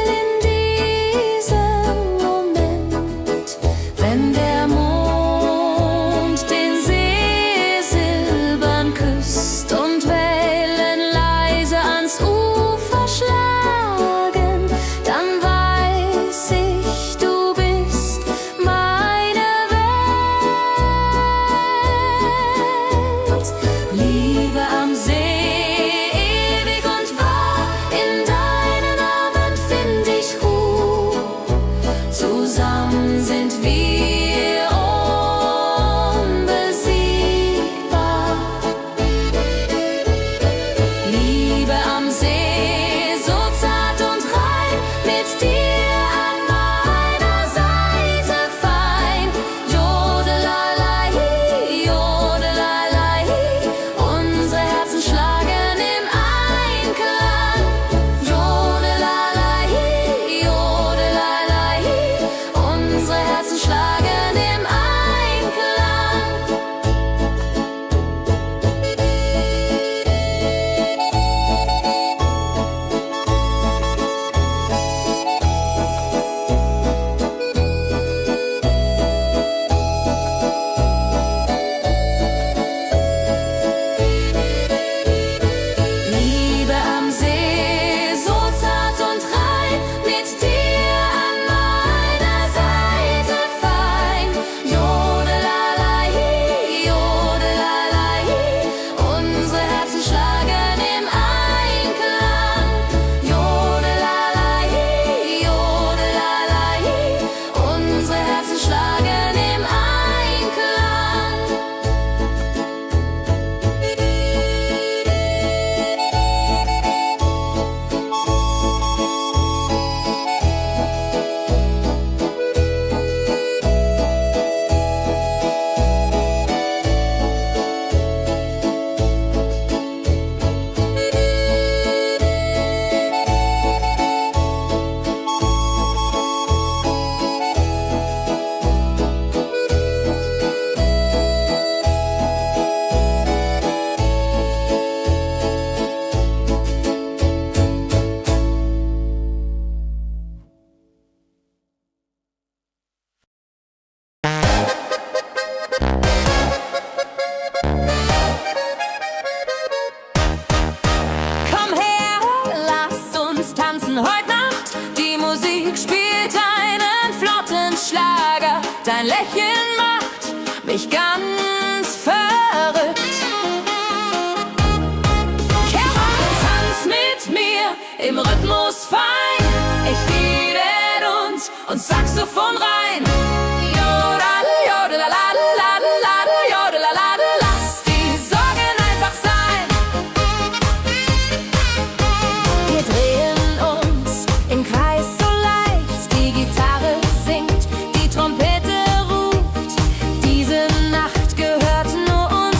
in diesem Moment, wenn der Mond den See silbern küsst und Wellen leise ans Ufer schlagen, dann weiß ich, du bist meine Welt. Liebe am See, ewig und wahr, in deinen Armen find ich Ruhe. Zusammen sind wir unbesiegbar. Liebe am See, so zart und rein, mit dir an meiner Seite fein. Jodelalei, jodelalei, unsere Herzen schlagen im Einklang. Jodelalei, jodelalei, unsere Herzen schlagen im Einklang. Liebe am See, so zart und rein, mit dir an meiner Seite fein. Jodelalei, jodelalei, unsere Herzen schlagen im Einklang. Jodelalei, jodelalei, unsere Herzen schlagen im Einklang. Komm her, lass uns tanzen heute Nacht. Die Musik spielt einen flotten Schlager. Dein Lächeln macht mich ganz verrückt. Kehr rein, tanz mit mir im Rhythmus fein. Ich fiedel und Saxophon rein. Jodel, jodelalalalalala, jodelalala, lass die Sorgen einfach sein. Wir drehen uns im Kreis so leicht, die Gitarre singt, die Trompete ruft. Diese Nacht gehört nur uns.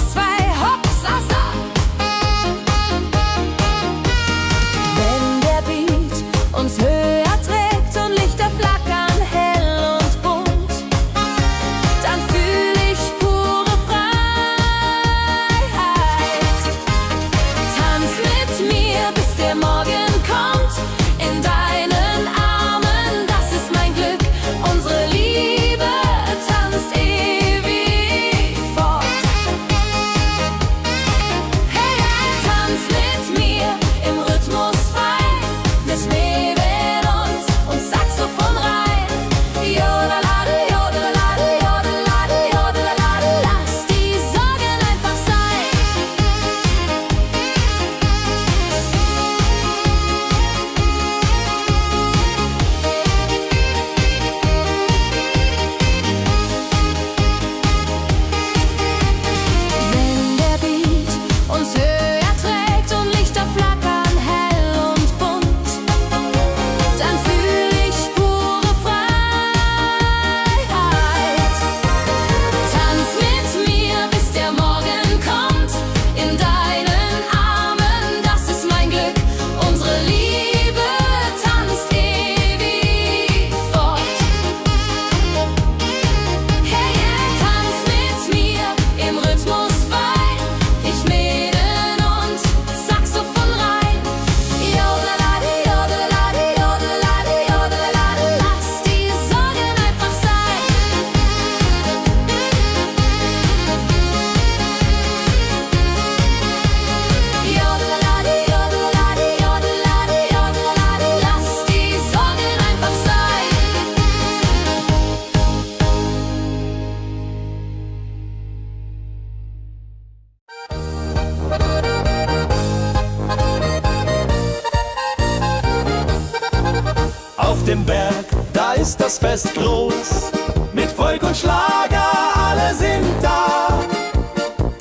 das Fest groß. Mit Volk und Schlager, alle sind da.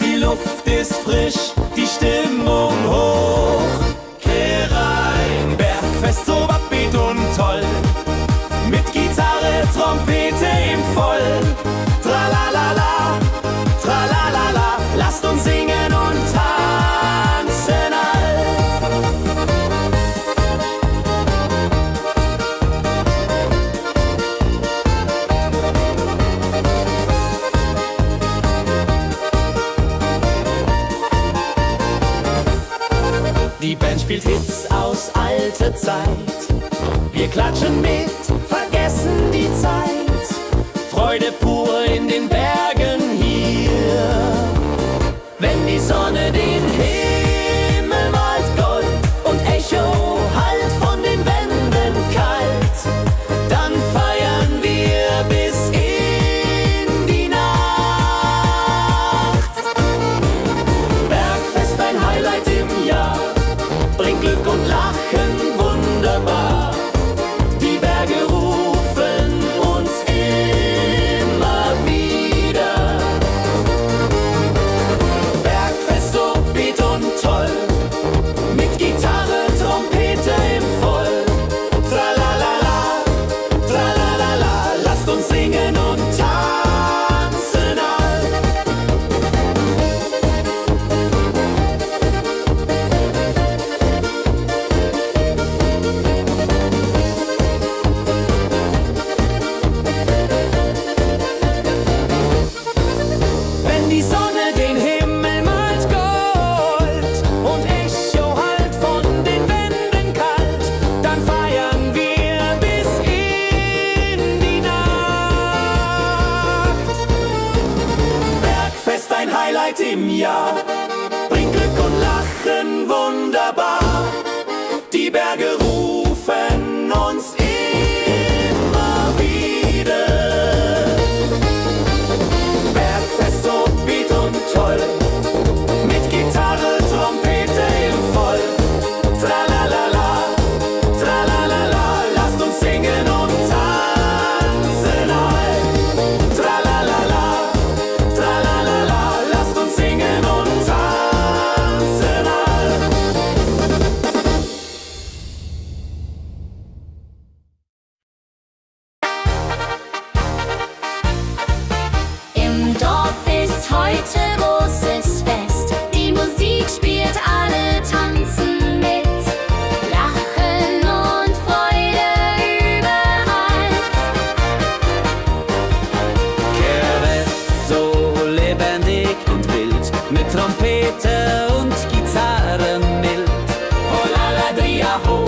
Die Luft ist frisch, die Stimmung hoch. Kehrrein, Bergfest, so upbeat und toll. Mit Gitarre, Trompete im Voll. Tralalala, tralalala, lasst uns singen und tanzen all. Die Band spielt Hits aus alter Zeit. Wir klatschen mit, vergessen die Zeit. Freude pur in den Bergen hier. Wenn die Sonne den Himmel malt Gold und Echo hallt von den Wänden kalt, dann feiern wir bis in die Nacht. Bergfest, ein Highlight im Jahr, bringt Glück und Lachen wunderbar. Die Berge rufen uns immer wieder. Bergfest, so beat und toll, mit Gitarre, Trompete im Voll. Tralalala, tralalala, lasst uns singen und tanzen all. Wenn die Sonne den Himmel malt Gold und Echo hallt von den Wänden kalt, dann feiern wir bis in die Nacht. Bergfest, ein Highlight im Jahr, bringt Glück und Lachen wunderbar. Die Berge rufen uns immer wieder. Bergfest, so beat und toll, mit Gitarre, Trompete im Voll. Tralalala, tralalala, lasst uns singen und tanzen all. Tralalala, tralalala, lasst uns singen und tanzen all. Im Dorf ist heute großes Fest. Die Musik spielt, alle tanzen mit. Lachen und Freude überall. Kehrwest, so lebendig und wild, mit Trompete und Gitarre mild. Oh la la dria ho,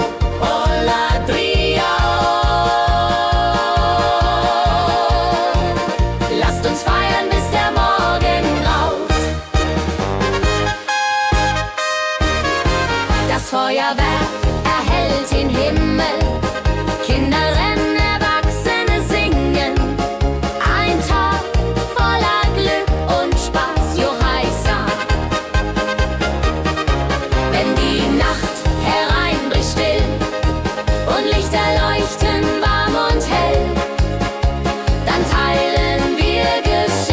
oh la dria Oh, lasst uns feiern, bis der Morgen graut. Das Feuerwerk erhellt den Himmel. Kinder rennen, Erwachsene singen. Ein Tag voller Glück und Spaß, Johaisa. Wenn die Nacht hereinbricht still und Lichter leuchten warm und hell, dann teilen wir Geschichten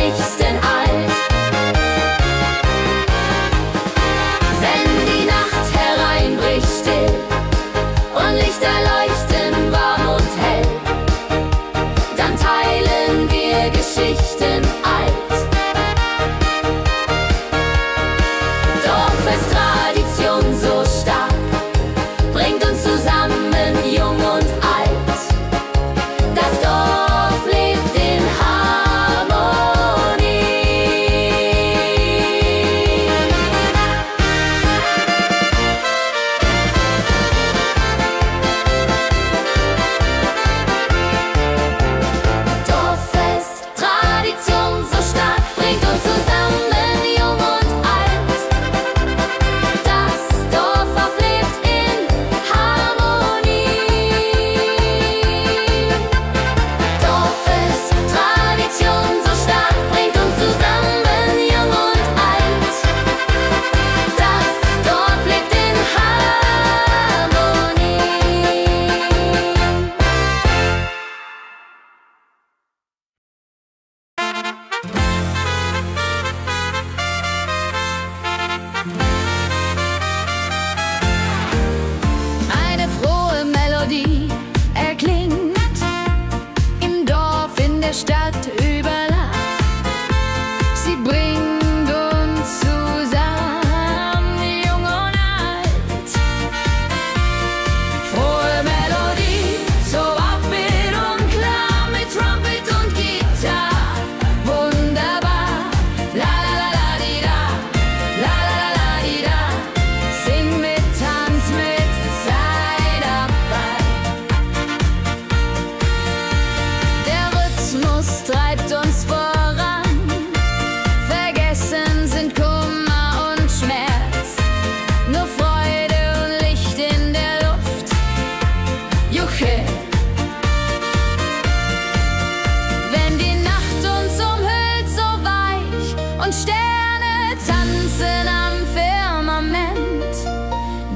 und Sterne tanzen am Firmament,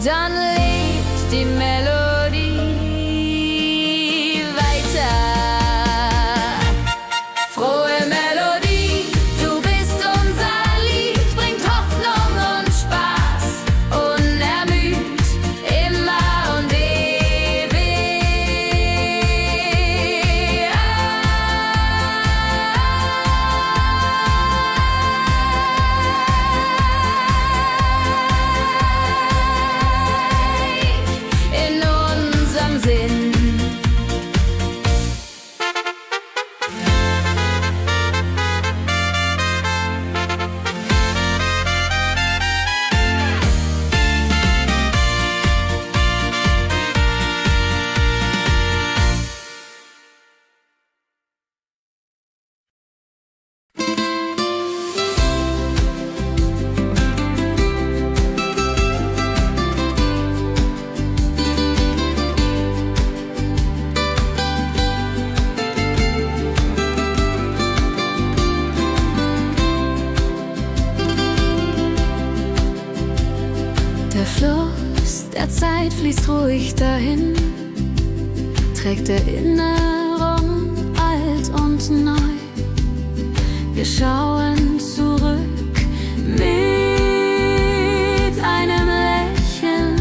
dann lebt die Melodie weiter. Frohe Melodie, du bist unser Lied, bringt Hoffnung und Spaß, unermüd, immer und ewig in unserem Sinn. Der Fluss der Zeit fließt ruhig dahin, trägt Erinnerung alt und neu. Wir schauen zurück mit einem Lächeln.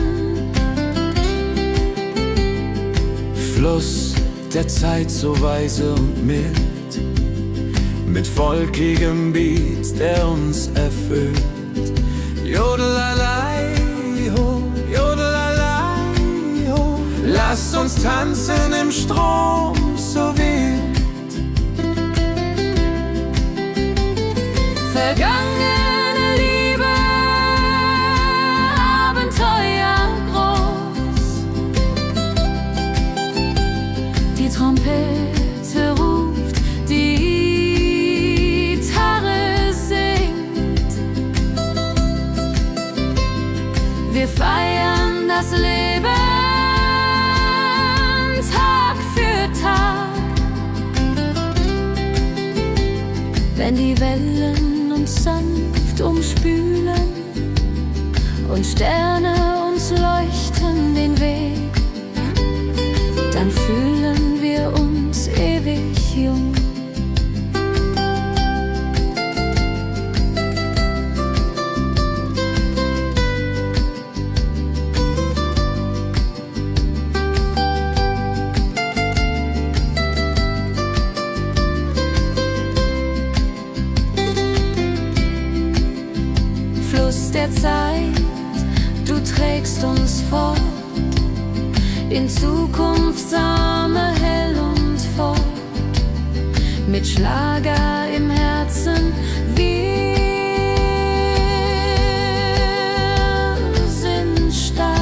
Fluss der Zeit so weise und mild, mit volkigem Beat, der uns erfüllt. Jodelalei, ho, jodelalei, ho. Lasst uns tanzen im Strom so wild. Vergangene Liebe, Abenteuer groß. Die Trompete ruft, die Gitarre singt. Wir feiern das Leben Tag für Tag. Wenn die Wellen uns sanft umspülen und Sterne uns leuchten den Weg, dann fühlen wir uns ewig jung. Fluss der Zeit, du trägst uns fort in Zukunftssame hell und fort, mit Schlager im Herzen. Wir sind stark.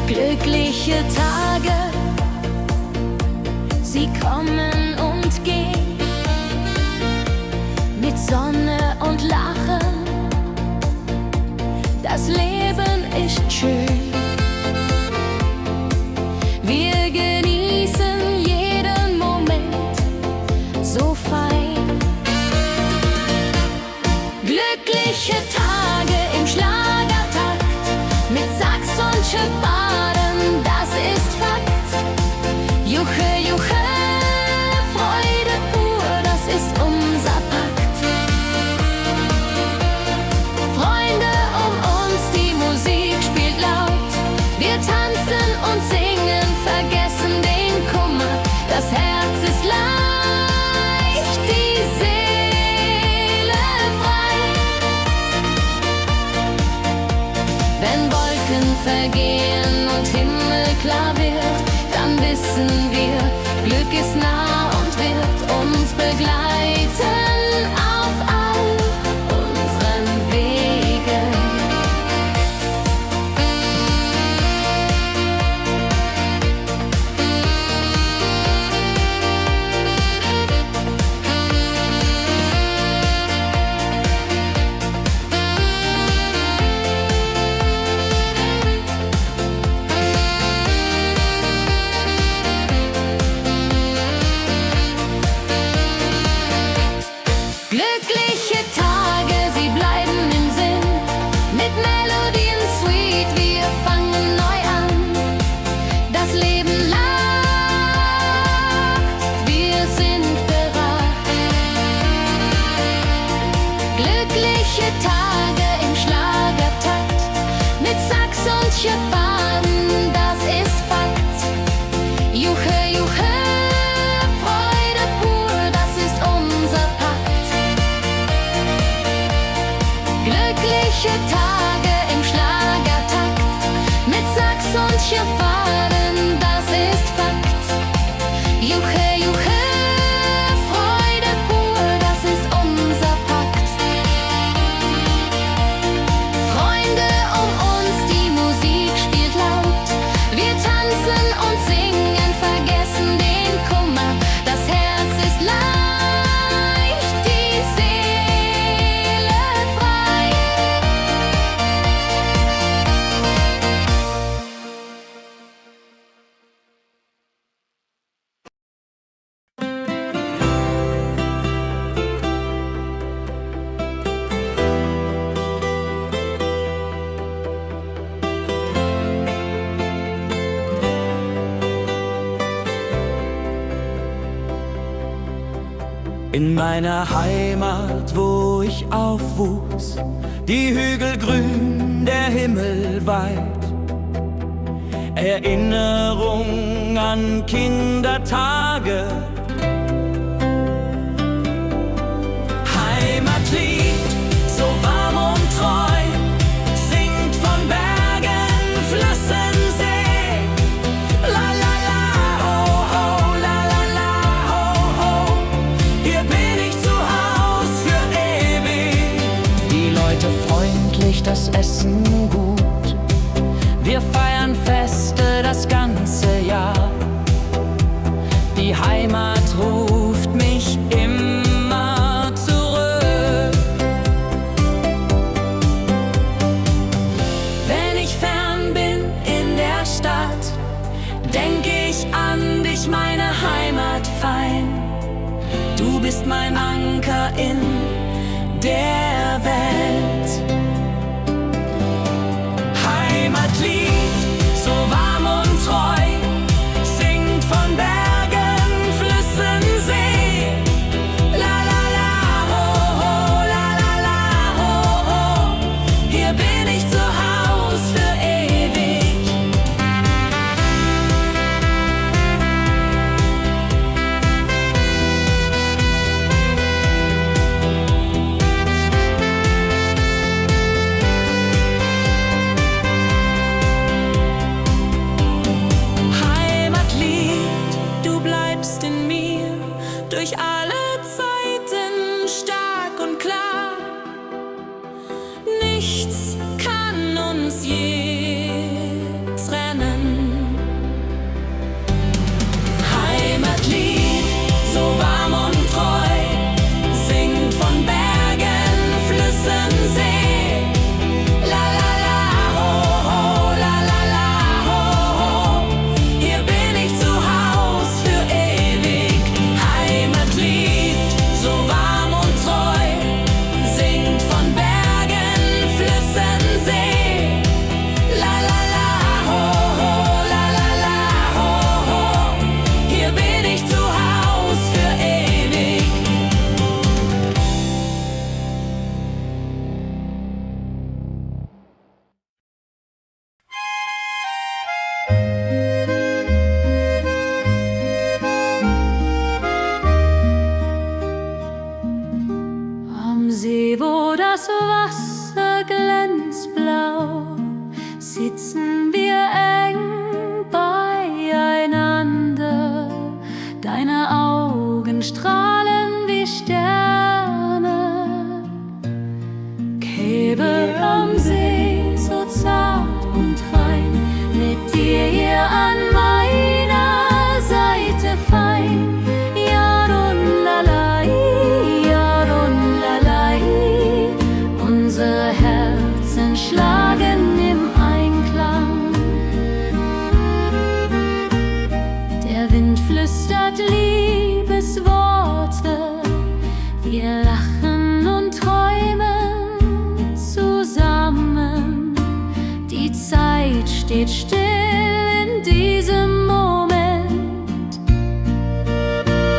Glückliche Tage, sie kommen und gehen, mit Sonne und Lachen, das Leben ist schön. Wir genießen jeden Moment so fein. Glückliche Tage im Schlagertakt, mit Sax und Schöpbaden, das ist Fakt. Juche, Juche, Freude pur, das ist unser Pakt. Freunde um uns, die Musik spielt laut. Wir tanzen und singen, vergessen den Kummer. Das Herz ist leicht, die Seele frei. Wenn Wolken vergehen und Himmel klar wird, dann wissen wir, Glück ist nah und wird uns begleiten auf all unseren Wegen. Glückliche Tage, sie bleiben im Sinn, mit Melodien sweet, wir fangen neu an. Das Leben lacht, wir sind bereit. Glückliche Tage im Schlagertakt, mit Sax und Schöpbaden, das ist Fakt. Juche, Juche, Freude pur, das ist unser Pakt. Glückliche Tage im Schlagertakt, mit Sax und Schöpbaden, das ist Fakt. Juche, Juche, Freude pur, das ist unser Pakt. Freunde um uns, die Musik spielt laut. Wir tanzen und singen, vergessen den Kummer. Das Herz ist leicht, die Seele frei. In meiner Heimat, wo ich aufwuchs, die Hügel grün, der Himmel weit. Erinnerung an Kindertage. Heimatlied, so warm und treu, singt von Bergen, Flüssen, See. La la la, ho ho, la la la, ho ho. Hier bin ich zu Haus für ewig. Die Leute freundlich, das Essen gut. Wir feiern Feste das ganze Jahr. Die Heimat ruft mich immer zurück. Wenn ich fern bin in der Stadt, denk ich an dich, meine Heimat fein. Du bist mein Anker in der Welt. Heimatlied, so warm und treu, singt von Bergen, Flüssen, See. La la la, ho ho, la la la, ho ho. Hier bin ich zu Haus für ewig. flüstert Liebesworte. Wir lachen und träumen zusammen. Die Zeit steht still in diesem Moment.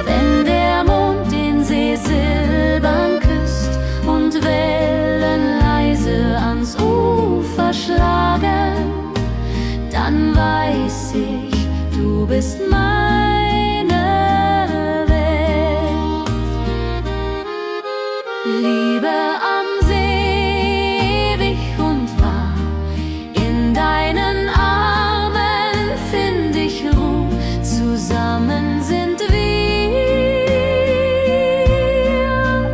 Wenn der Mond den See silbern küsst und Wellen leise ans Ufer schlagen, dann weiß ich, du bist meine Welt. Liebe am See, ewig und wahr, in deinen Armen find ich Ruhe, zusammen sind wir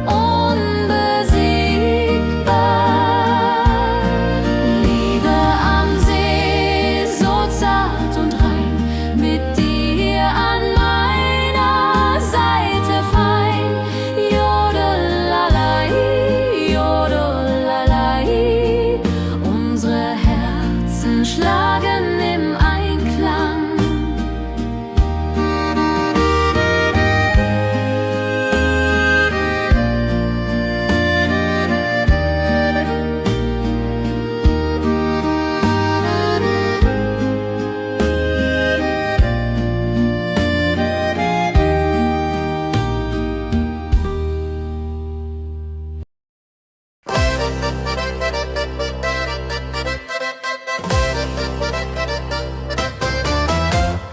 unbesiegbar. Liebe am See, so zart und rein, mit dir an meiner Seite fein. Jodelalai, jodelalai, unsere Herzen schlagen im Einklang.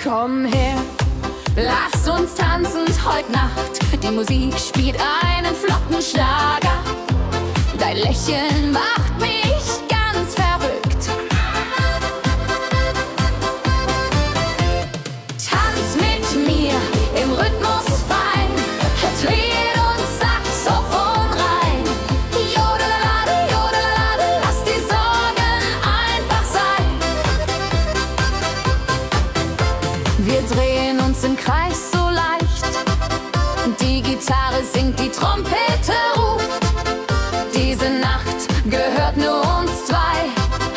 Komm her, lass uns tanzen heut Nacht. Die Musik spielt einen flotten Schlager. Dein Lächeln macht mich ganz verrückt. Tanz mit mir im Rhythmus fein, Tritt und Saxophon rein. Jodelade, jodelade, lass die Sorgen einfach sein. Wir drehen uns im Kreis so leicht, die Gitarre singt, die Trompete ruft. Diese Nacht gehört nur uns zwei,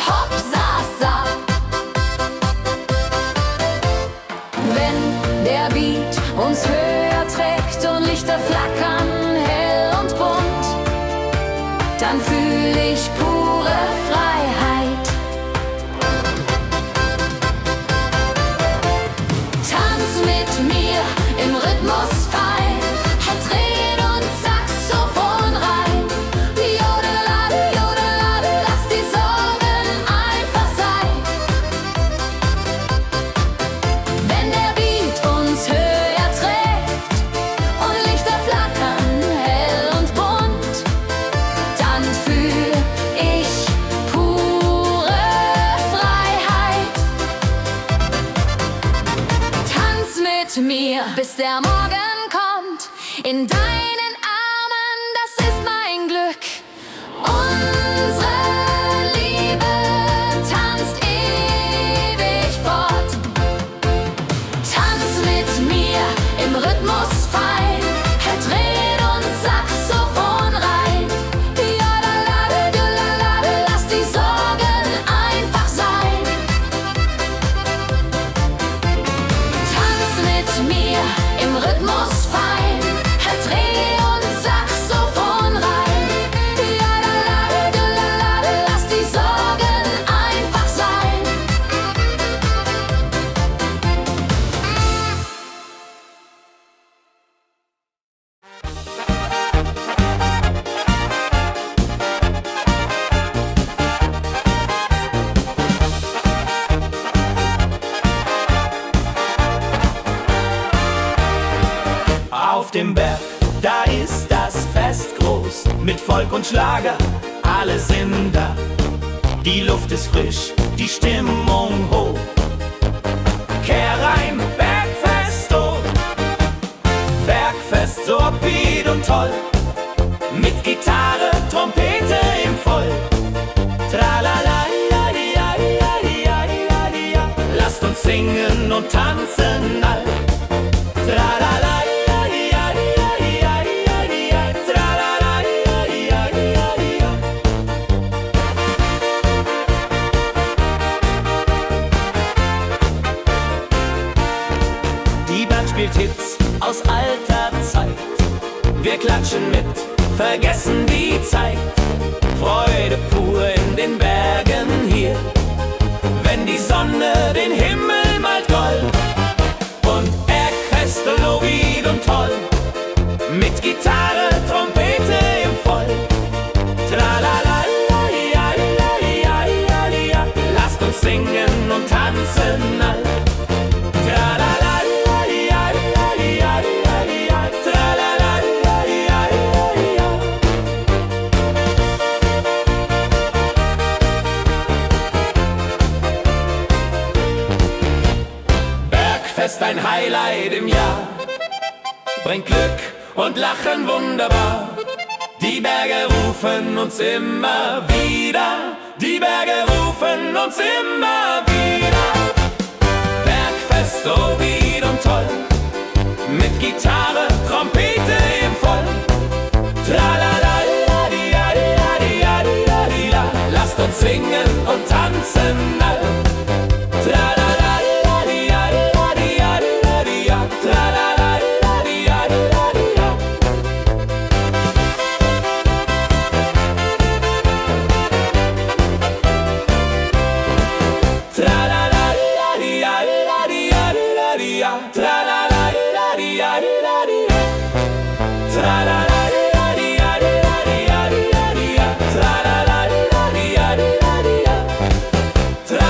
hopp, sa, sa. Wenn der Beat uns höher trägt und Lichter flackern, hell und bunt, dann fühl ich pure Freiheit. Tanz mit mir im Rhythmus fein, Tritt und Saxophon rein. Jodelade, jodelade, lass die Sorgen einfach sein. Wenn der Beat uns höher trägt und Lichter flackern, hell und bunt, dann fühl ich pure Freiheit. Tanz mit mir, bis der Morgen kommt. In deinen Armen, das ist mein Glück. Unsere Liebe tanzt ewig fort. Tanz mit mir im Rhythmus fein, Tritt und Saxophon rein. Jodelade, jodelade, lass die Sorgen einfach sein. Tanz mit mir im Rhythmus fein, Tritt und Saxophon rein. Jodelade, jodelade, lass die Sorgen einfach sein. Auf dem Berg, da ist das Fest groß, mit Volk und Schlager, alle sind da. Die Luft ist frisch, die Stimmung hoch. Kehr rein, Bergfest, oh. Bergfest, so upbeat und toll. Mit Gitarre, Trompete im Voll. Tralala, ja, ja, ja, ja, ja, ja. Lasst uns singen und tanzen all. Tralala, ja, ja, ja, ja, ja, ja. Tralala, ja, ja, ja, ja. Die Band spielt Hits aus alter Zeit. Wir klatschen mit, vergessen die Zeit. Freude pur in den Bergen hier. Wenn die Sonne den Himmel malt gold und Bergfest, Lovid und toll. Mit Gitarre, Trompete im Voll. Tralalalaiaiaiaiaia. Lasst uns singen und tanzen all. Tralalalaiaiaiaia. Tralalalaiaiaia. Bergfest, ein Highlight im Jahr, bringt Glück und Lachen wunderbar. Die Berge rufen uns immer wieder. Die Berge rufen uns immer wieder. Bergfest, oh wie und toll. Mit Gitarre, Trompete im Voll. Tralalalaiaiaiaia. Lasst uns singen und tanzen all. Tralalalaiaiaia. Tralalalaiaiaia. Tralalalaiaiaia. Tralalalaiaiaia. Tralalalaiaiaia. Tralalalaiaiaia.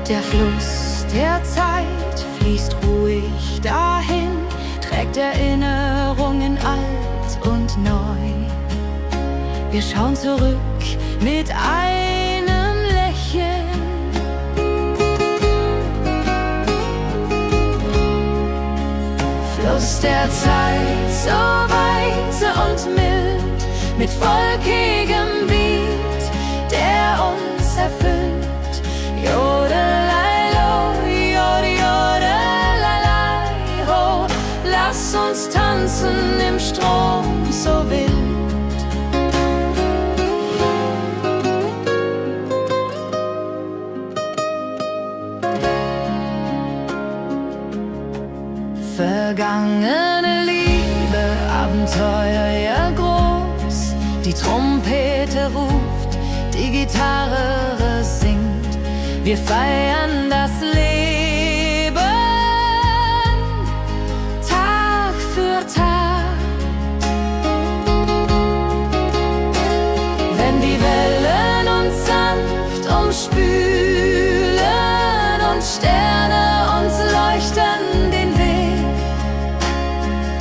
Der Fluss der Zeit fließt ruhig dahin, trägt Erinnerungen alt und neu. Wir schauen zurück mit einem Lächeln. Fluss der Zeit, so weise und mild, mit volkigem Beat, der uns erfüllt. Jodelei-lo, jodelei-lai, ho, lass uns tanzen im Strom so wild. Vergangene Liebe, Abenteuer ja groß. Die Trompete ruft, die Gitarre singt. Wir feiern das Leben Tag für Tag. Wenn die Wellen uns sanft umspülen und Sterne uns leuchten den Weg,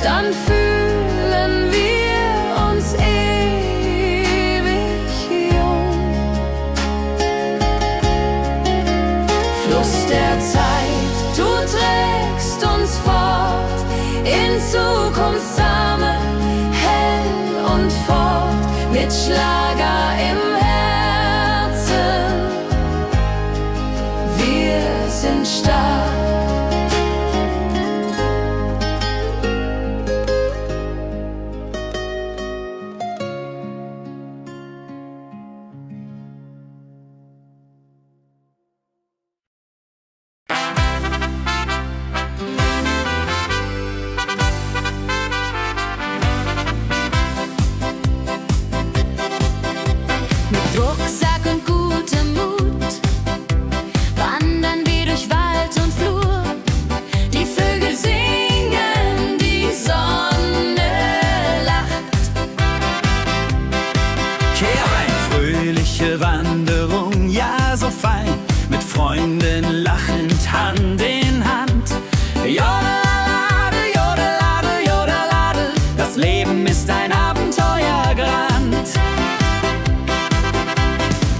dann fühlen wir uns ewig jung. Fluss der Zeit, du trägst uns fort in Zukunftssame, hell und fort, mit Schlager im Herzen. Wir sind stark. Rucksack und gutem Mut wandern wir durch Wald und Flur. Die Vögel singen, die Sonne lacht. Kehr ein, fröhliche Wanderung, ja so fein, mit Freunden lachend Hand in Hand. Jodelade, jodelade, jodelade, das Leben ist ein Abenteuergrand.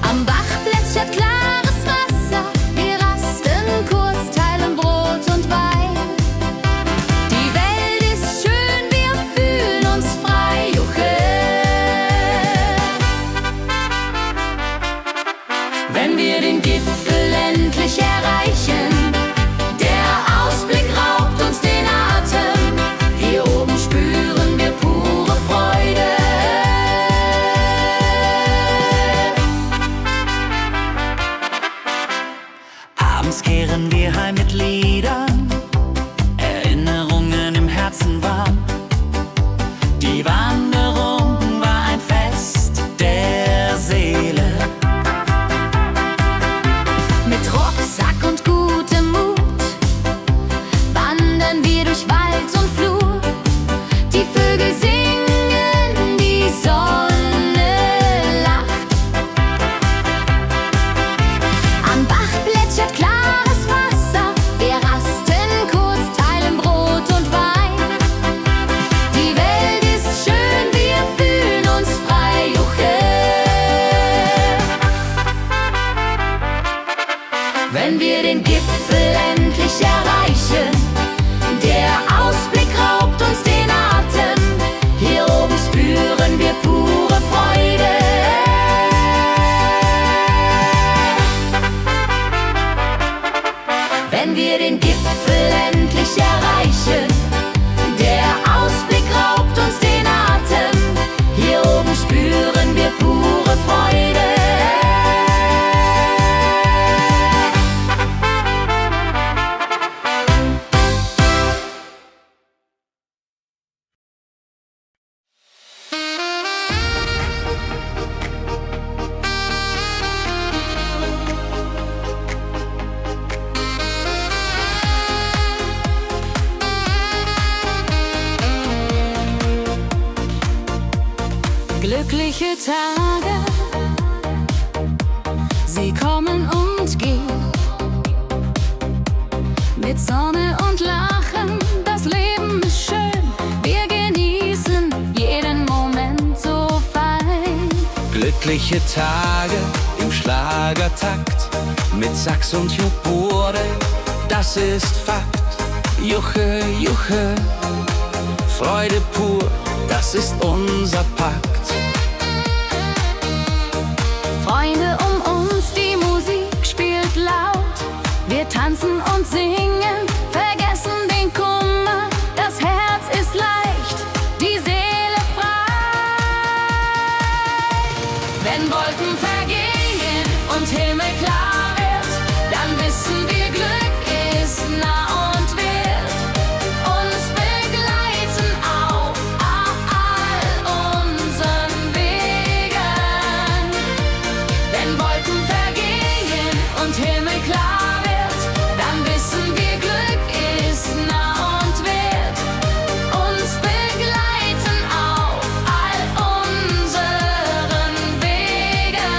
Am Bach plätschert klares Wasser, wir rasten kurz, teilen Brot und Wein. Die Welt ist schön, wir fühlen uns frei, juche. Wenn wir den Gipfel endlich erreichen, der Ausblick raubt uns den Atem. Hier oben spüren wir pure Freude. Abends kehren wir heim mit Liedern, Erinnerungen im Herzen warm. Die Wanderung war ein Fest der Seele. Mit Rucksack und gutem Mut wandern wir durch Wald und Flur. Die Vögel singen, die Sonne lacht. Am Bach plätschert klares Wasser, wir rasten kurz, teilen Brot und Wein. Die Welt ist schön, wir fühlen uns frei, juche. Wenn wir den Gipfel endlich erreichen, der Ausblick raubt uns den Atem. Hier oben spüren wir pure Freude. Wenn wir den Gipfel endlich erreichen, der Ausblick raubt uns den Atem. Hier oben spüren wir pure Freude. Glückliche Tage, sie kommen und gehen. mit Sonne und Lachen. Das Leben ist schön, wir genießen jeden Moment so fein. Glückliche Tage im Schlagertakt mit Sax und Juborde, das ist Fakt. Juche, Juche, Freude pur, das ist unser Pakt. Freunde um uns, die Musik spielt laut. Wir tanzen und singen, vergessen den Kummer. Das Herz ist leicht, die Seele frei. Wenn Wolken vergehen und Himmel klar wird, dann wissen wir, Glück ist nah und wird uns begleiten auf all unseren Wegen. Wenn Wolken vergehen und Himmel klar wird, dann wissen wir, Glück ist nah und wird uns begleiten auf all unseren Wegen.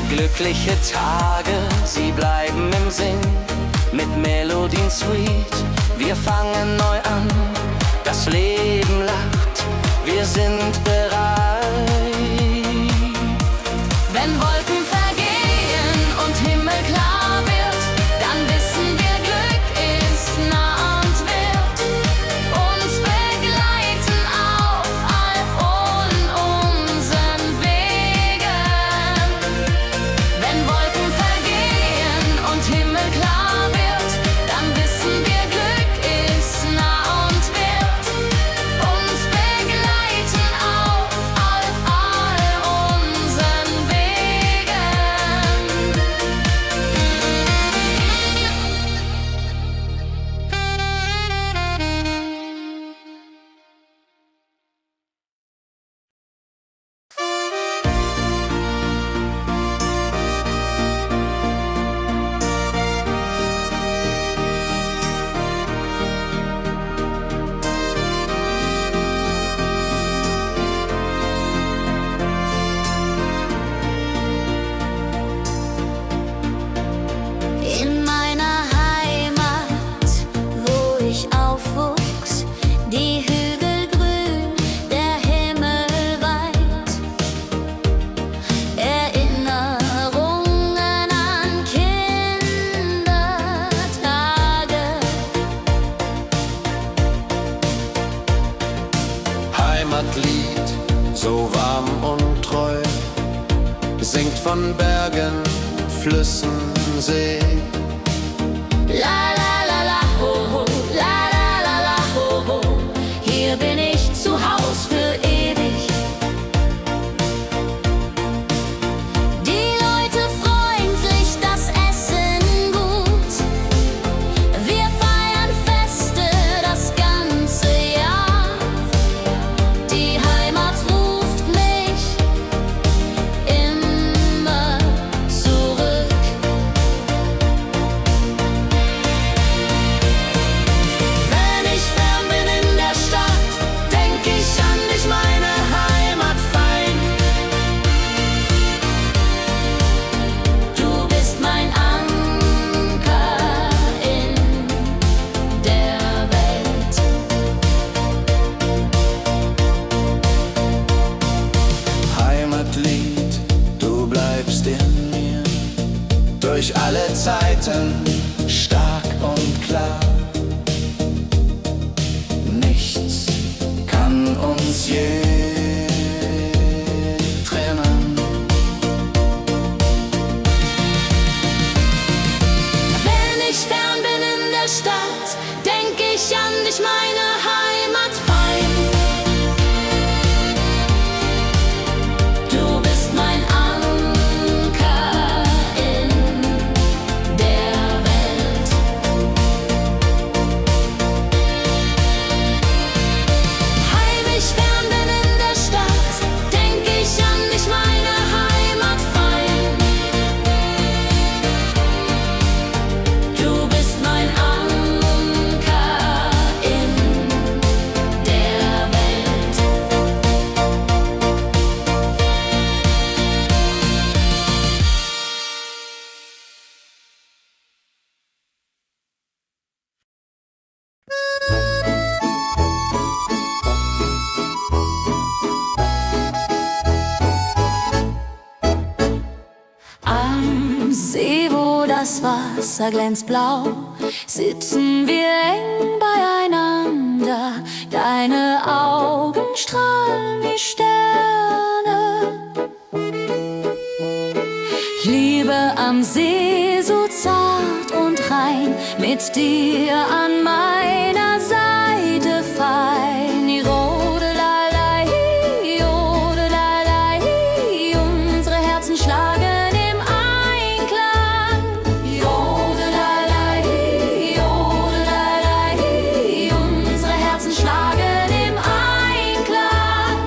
Glückliche Tage, sie bleiben im Sinn, mit Melodien sweet. Wir fangen neu an, das Leben lacht, wir sind bereit. Wenn Wolken vergehen und Himmel klar wird, dann wissen wir, Glück ist nah und wird uns begleiten auf all unseren Wegen. Wenn Wolken vergehen und Himmel klar wird, dann wissen wir, Glück ist nah und wird uns begleiten auf all unseren Wegen. In meiner Heimat, wo ich aufwuchs, die Hügel grün, der Himmel weit. Erinnerungen an Kindertage. Heimatlied, so warm und treu, singt von Bergen, Flüssen, See. La la la la ho ho, la la la la ho ho. Hier bin ich zu Haus für ewig. Die Leute freundlich, das Essen gut. Wir feiern Feste das ganze Jahr. Die Heimat ruft mich immer zurück. Wenn ich fern bin in der Stadt, denk ich an dich, meine Heimat fein. Du bist mein Anker in der Welt. Heimatlied, du bleibst in mir, durch alle Zeiten stark und klar. Nichts kann uns je trennen. Wenn ich fern bin in der Stadt, denk ich an dich, meine Heimat fein. Du bist mein Anker in der Welt. Heimlich fern bin in das Wasser glänzt blau, sitzen wir eng beieinander. Deine Augen strahlen wie Sterne. Ich liebe am See so zart und rein, mit dir an meiner Seite fein. Jodelalei, jodelalei, unsere Herzen schlagen im Einklang. Jodelalei, jodelalei, unsere Herzen schlagen im Einklang.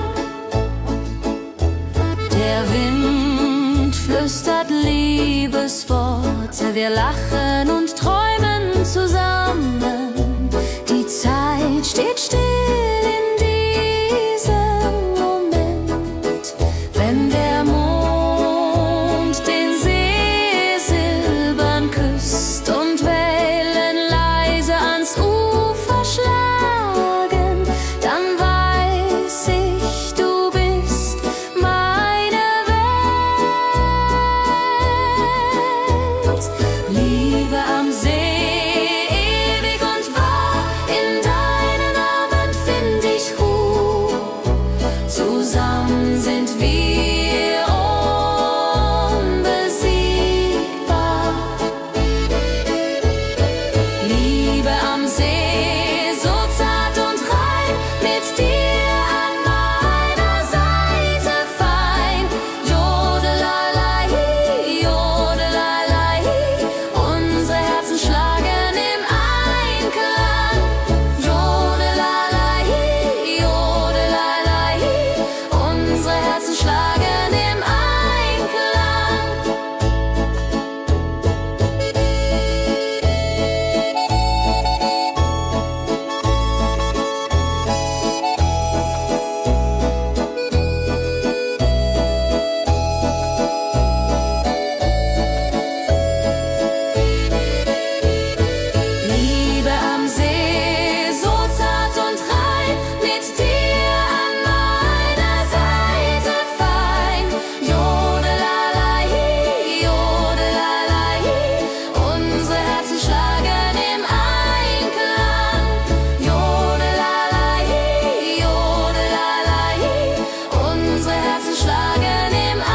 Der Wind flüstert Liebesworte, wir lachen und träumen zusammen. Die Zeit steht still in diesem Moment, wenn der Mond den See silbern küsst und Wellen leise ans Ufer schlagen, dann weiß ich, du bist meine Welt. Liebe am See, ewig und wahr, in deinen Armen find ich Ruhe. Zusammen sind wir unbesiegbar. Liebe am See, so zart und rein, mit dir an meiner Seite fein. Jodelalei, jodelalei, unsere Herzen schlagen im Einklang. Jodelalei, jodelalei, unsere Herzen schlagen im Einklang. Liebe am See, so zart und rein, mit dir an meiner Seite fein. Jodelalei, jodelalei, unsere Herzen schlagen im Einklang. Jodelalei, jodelalei, unsere Herzen schlagen im Einklang.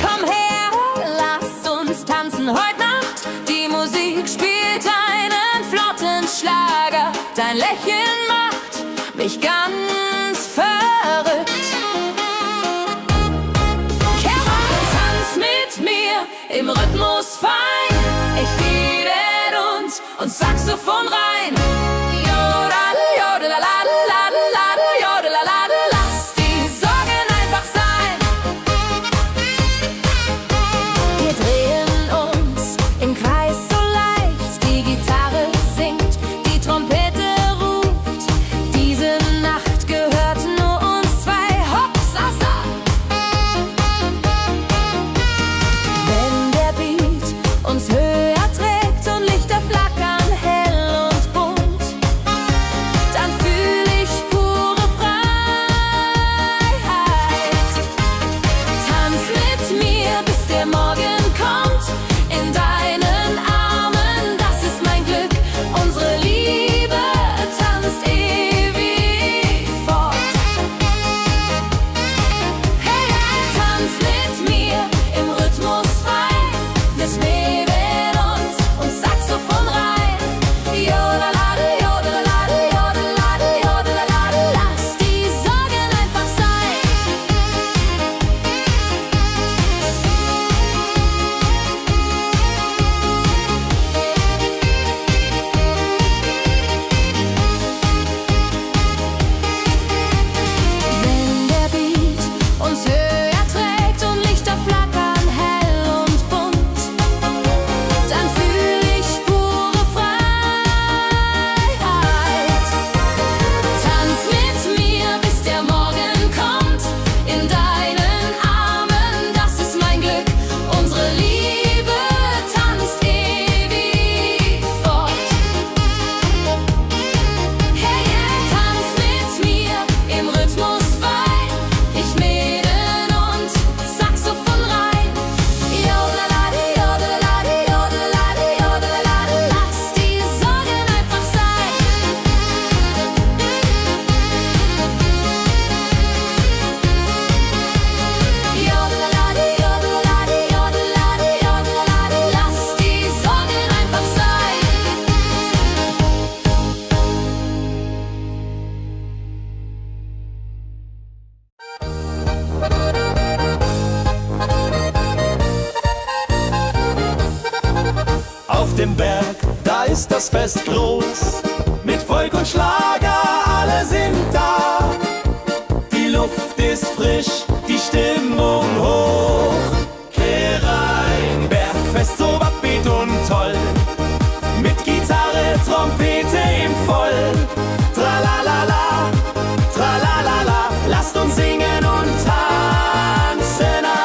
Komm her, lass uns tanzen heute Nacht. Die Musik spielt einen flotten Schlager. Dein Lächeln macht mich ganz verrückt. Kehr rein, tanz mit mir im Rhythmus fein. Ich fiedel und Saxophon rein. Jodel, jodelalalalalala, jodelalala, lass die Sorgen einfach sein. Wir drehen uns im Kreis so leicht, die Gitarre singt, die Trompete ruft. Diese Nacht gehört nur uns zwei, Hopsasa. Wenn der Beat uns höher trägt und Lichter flackern hell und Bergfest groß, mit Volk und Schlager, alle sind da. Die Luft ist frisch, die Stimmung hoch. Kehr rein, Bergfest so upbeat und toll, mit Gitarre, Trompete im Voll. Tralalala, tralalala, lasst uns singen und tanzen all.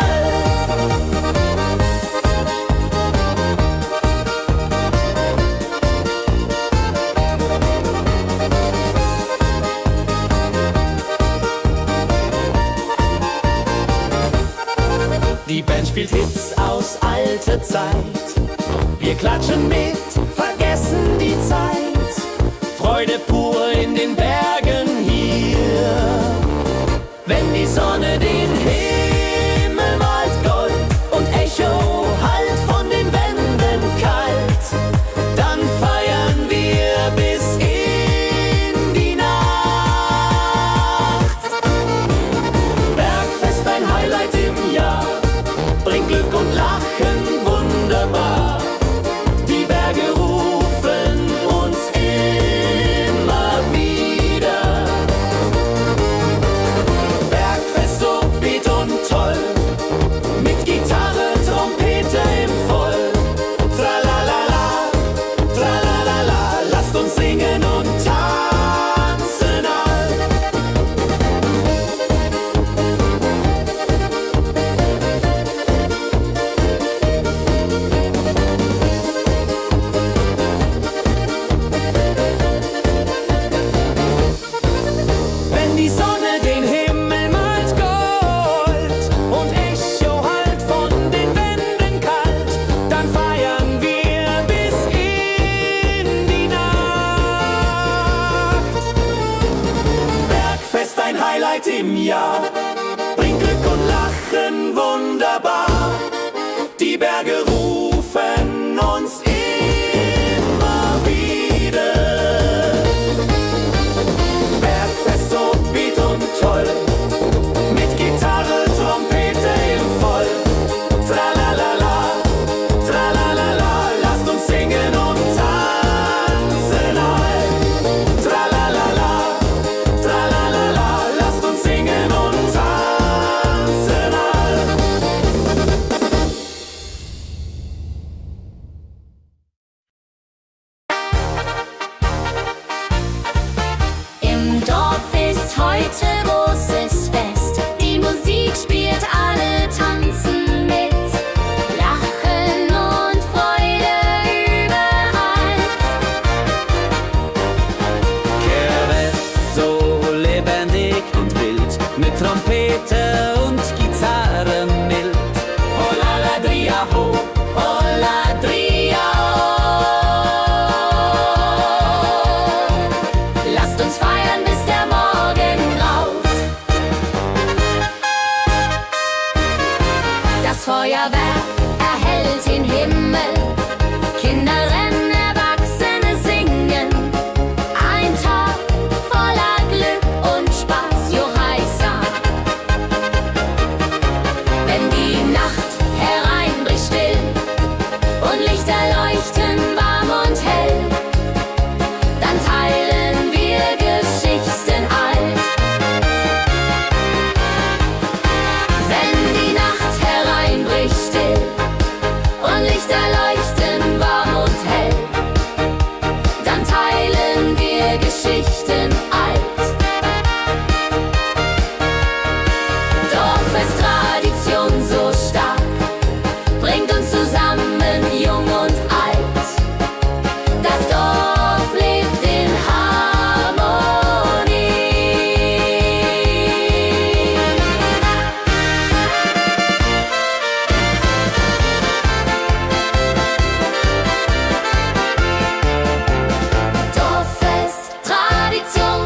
Die Band spielt Hits aus alter Zeit. Wir klatschen mit, vergessen die Zeit. Freude pur in den Bergen hier. Wenn die Sonne den Himmel malt Gold und Echo hallt von den Wänden kalt, dann feiern wir bis in die Nacht. Bergfest, ein Highlight im Jahr, bringt Glück und Lachen wunderbar. Die Berge rufen uns immer wieder. Bergfest so beat und toll, mit Gitarre, Trompete im Voll. Tralalala, tralalala, lasst uns singen und tanzen all. Wenn die Sonne den Himmel malt Gold und Echo hallt von den Wänden kalt, dann feiern wir bis in die Nacht. Bergfest, ein Highlight im Jahr, bringt Glück und Lachen wunderbar. Die Berge rufen uns immer wieder. Bergfest so beat und toll, mit Gitarre, Trompete im Voll. Tralalala, tralalala, lasst uns singen und tanzen all. Tralalala, tralalala, lasst uns singen und tanzen all. Im Dorf ist heute großes Fest. Die Musik spielt, alle tanzen mit. Lachen und Freude überall. Kerwest so lebendig und wild, mit Trompete und Gitarre mild. Hola ladria ho, hola ladria ho. Lasst uns feiern, bis der Morgen graut. Das Feuerwerk erhellt den Himmel. Kinder rennen, Erwachsene singen. Ein Tag voller Glück und Spaß, Johaisa. Wenn die Nacht hereinbricht still und Lichter leuchten warm und hell, dann teilen wir Geschichten alt. Wenn die Nacht hereinbricht still und Lichter leuchten warm und hell, dann teilen wir Geschichten alt. Dorfest Tradition so stark, bringt uns zusammen, jung und alt. Das Dorf lebt in Harmonie. Dorffest, Tradition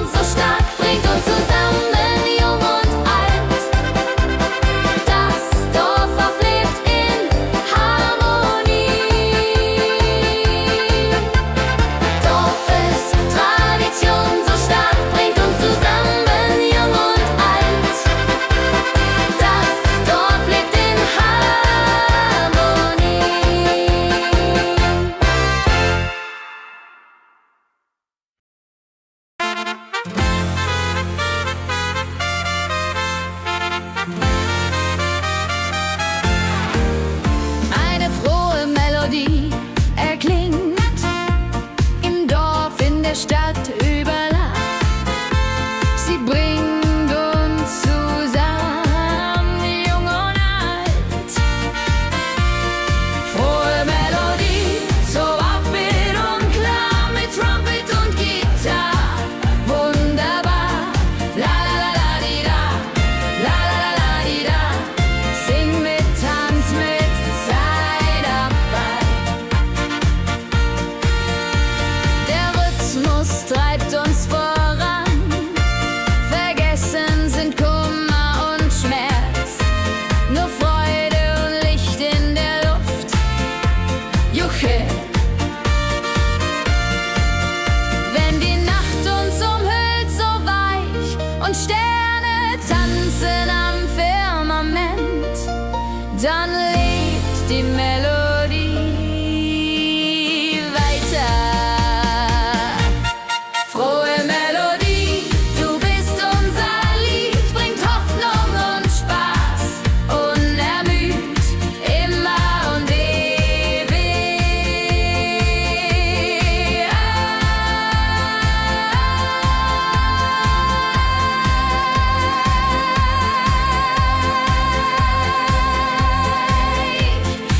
der Stadt über Land. Sie bringt uns zusammen, jung und alt. Frohe Melodie, so upbeat und klar, mit Trumpet und Gitarre. Wunderbar, la la la la di da, la la la la di da. Sing mit, tanz mit, sei dabei. Der Rhythmus treibt uns voran. Vergessen sind Kummer und Schmerz. Nur Freude und Licht in der Luft. Juche. Wenn die Nacht uns umhüllt, so weich, und Sterne tanzen am Firmament, dann lebt die Melodie weiter. Frohe Melodie, du bist unser Lied, bringt Hoffnung und Spaß, unermüd, immer und ewig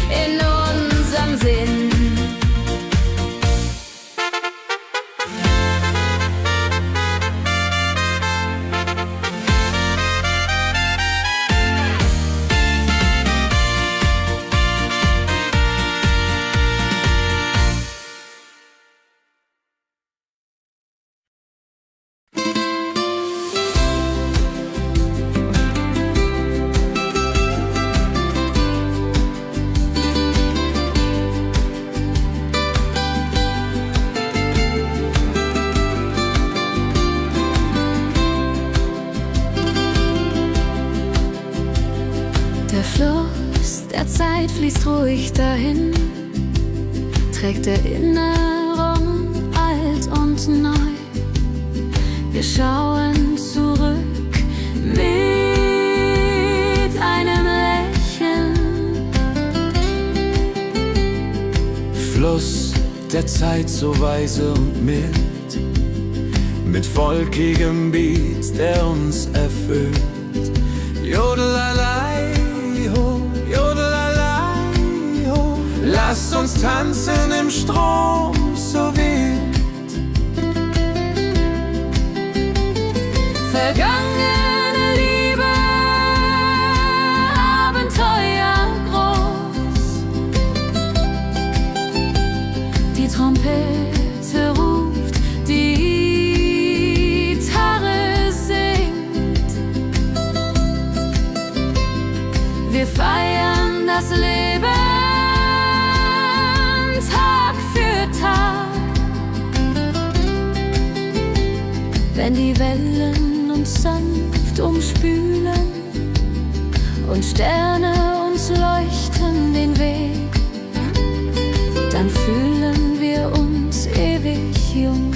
in unserem Sinn. Der Fluss der Zeit fließt ruhig dahin, trägt Erinnerung alt und neu. Wir schauen zurück mit einem Lächeln. Fluss der Zeit so weise und mild, mit volkigem Beat, der uns erfüllt. Jodelalei, ho, jodelalei, ho. Lasst uns tanzen im Strom so wild. Vergangene Liebe, Abenteuer groß. Die Trompete ruft, die Gitarre singt. Wir feiern das Leben Tag für Tag. Wenn die Wellen uns sanft umspülen und Sterne uns leuchten den Weg, dann fühlen wir uns ewig jung.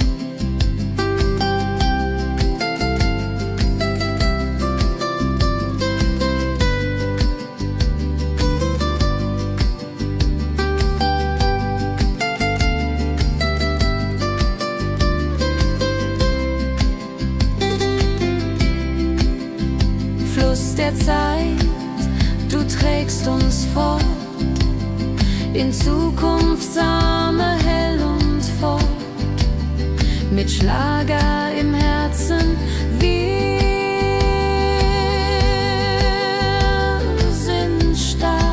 Fluss der Zeit, du trägst uns fort in Zukunftsarme hell und fort, mit Schlager im Herzen. Wir sind stark.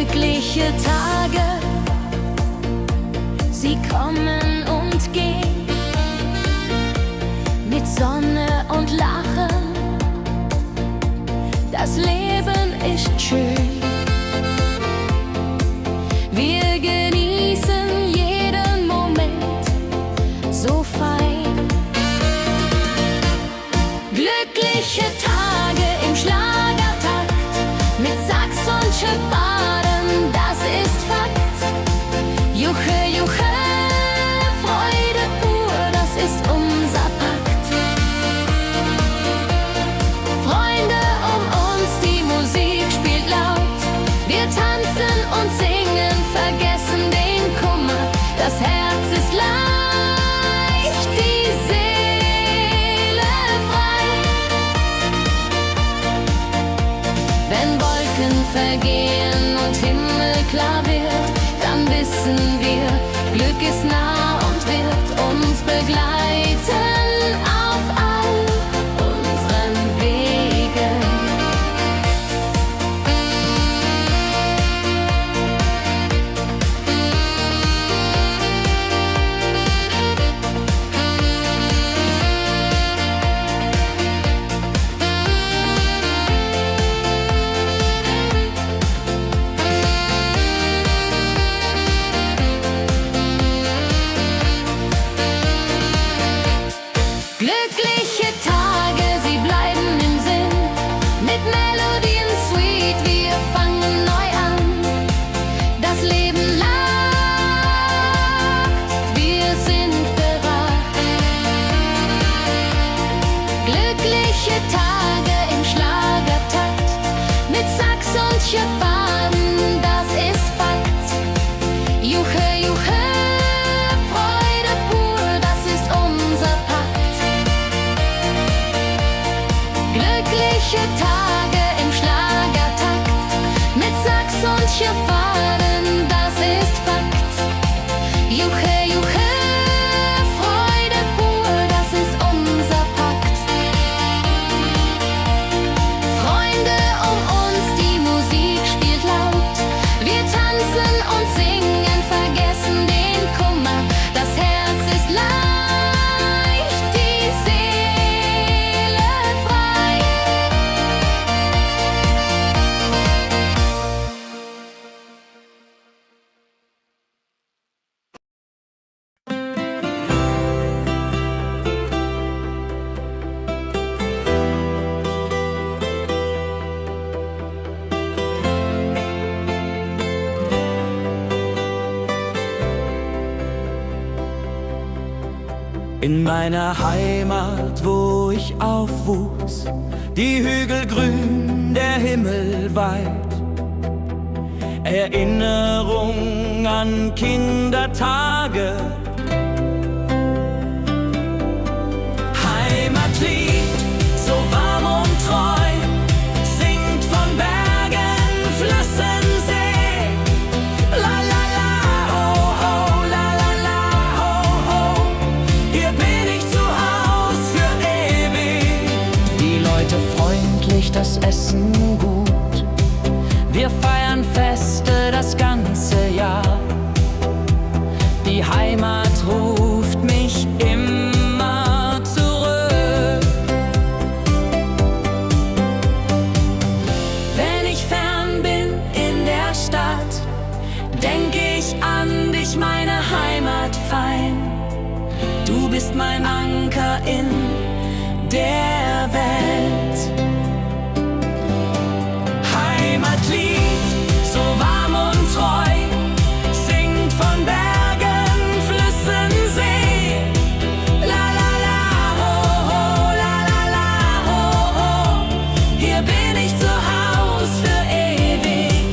Glückliche Tage, sie kommen und gehen, mit Sonne und Lachen, das Leben ist schön. Wir genießen jeden Moment so fein. Glückliche Tage im Schlagertakt, mit Sax und Schöpfaden, das ist Fakt. Juche, Juche, Freude pur, das ist unser Pakt. Freunde um uns, die Musik spielt laut. Wir tanzen und singen, vergessen den Kummer. Das Herz ist leicht, die Seele frei. Wenn Wolken vergehen und Himmel klar wird, dann wissen wir, Glück ist nah und wird uns begleiten auf all unseren Wegen. Glückliche Tage, sie bleiben im Sinn, mit Melodien sweet, wir fangen neu an. Das Leben lacht, wir sind bereit. Glückliche Tage im Schlagertakt, mit Sax und Schöpfaden, das ist Fakt. Juche, Juche, Freude pur, das ist unser Pakt. Glückliche Tage im Schlagertakt, mit Sax und Schöpfaden, das ist Fakt. Juche, Juche, Freude pur, das ist unser Pakt. Freunde um uns, die Musik spielt laut. Wir tanzen und singen, vergessen den Kummer. Das Herz ist leicht, die Seele frei. In meiner Heimat, wo ich aufwuchs, die Hügel grün, der Himmel weit. Erinnerung an Kindertage. Heimatlied, so warm und treu, singt von Bergen, Flüssen, See. La la la, ho ho, la la la, ho ho. Hier bin ich zu Haus für ewig. Die Leute freundlich, das Essen gut. Wir feiern Feste das ganze Jahr. Die Heimat ruft mich immer zurück. Wenn ich fern bin in der Stadt, denk ich an dich, meine Heimat fein. Du bist mein Anker in der Welt. Heimatlied, so warm und treu, singt von Bergen, Flüssen, See. La la la, ho ho, la la la, ho ho. Hier bin ich zu Haus für ewig.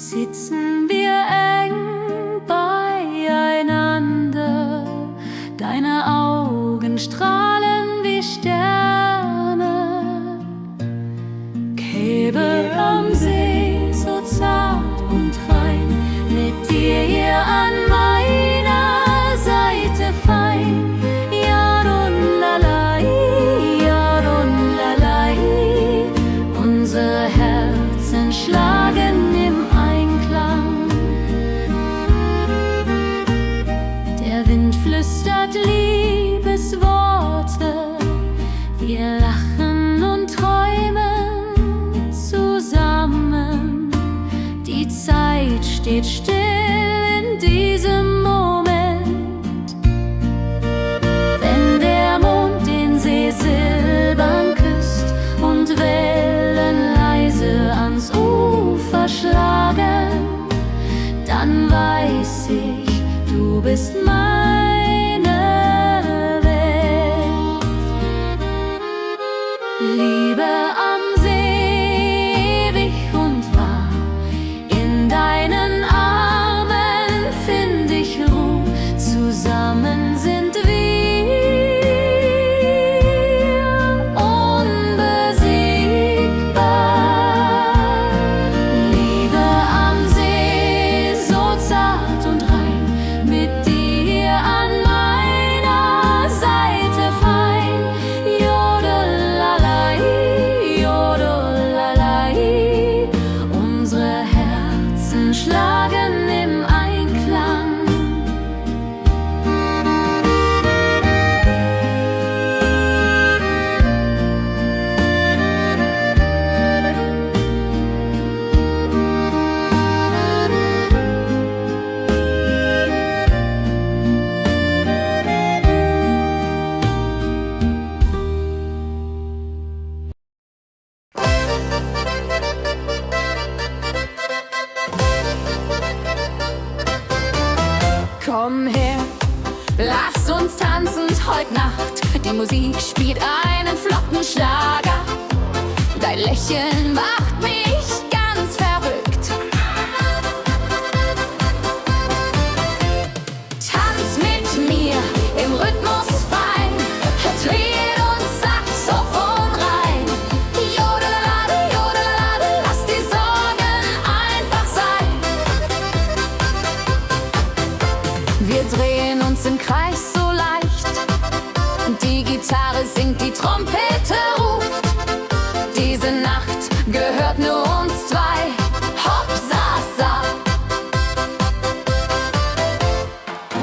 sitzen wir eng beieinander. Deine Augen strahlen wie Sterne. Käbe am See, so zart und rein, mit dir hier an meiner Seite fein. Yadon-lalai, Yadon-lalai. Unsere Herzen schlagen im Einklang. Der Wind flüstert Liebesworte, wir lachen und träumen zusammen. Die Zeit steht still in diesem Moment. Wenn der Mond den See silbern küsst und Wellen leise ans Ufer schlagen, dann weiß ich, du bist meine Welt. Liebe am See, ewig und wahr, in deinen Armen find ich Ruhe, zusammen sind wir unbesiegbar. Liebe am See, so zart und rein, mit dir an meiner Seite fein. Jodelalai, Jodelalai. Unsere Herzen schlagen im Einklang. Komm her, lass uns tanzen heute Nacht. Die Musik spielt einen flotten Schlager. Dein Lächeln macht mich ganz verrückt. Tanz mit mir im Rhythmus fein, Trill und Saxophon rein. Jodelade, jodelade, lass die Sorgen einfach sein. Wir drehen uns im Kreis so leicht, die Gitarre singt, die Trompete ruft. Diese Nacht gehört nur uns zwei. Hopp, sa, sa.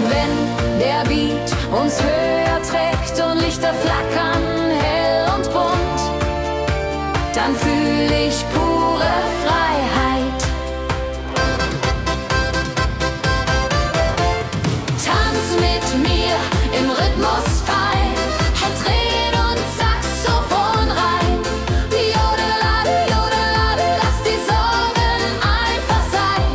Wenn der Beat uns höher trägt und Lichter flackern hell und bunt, dann fühl ich pure Freiheit. Tanz mit mir im Rhythmus fein, Trill und Saxophon rein. Jodelade, jodelade, lass die Sorgen einfach sein.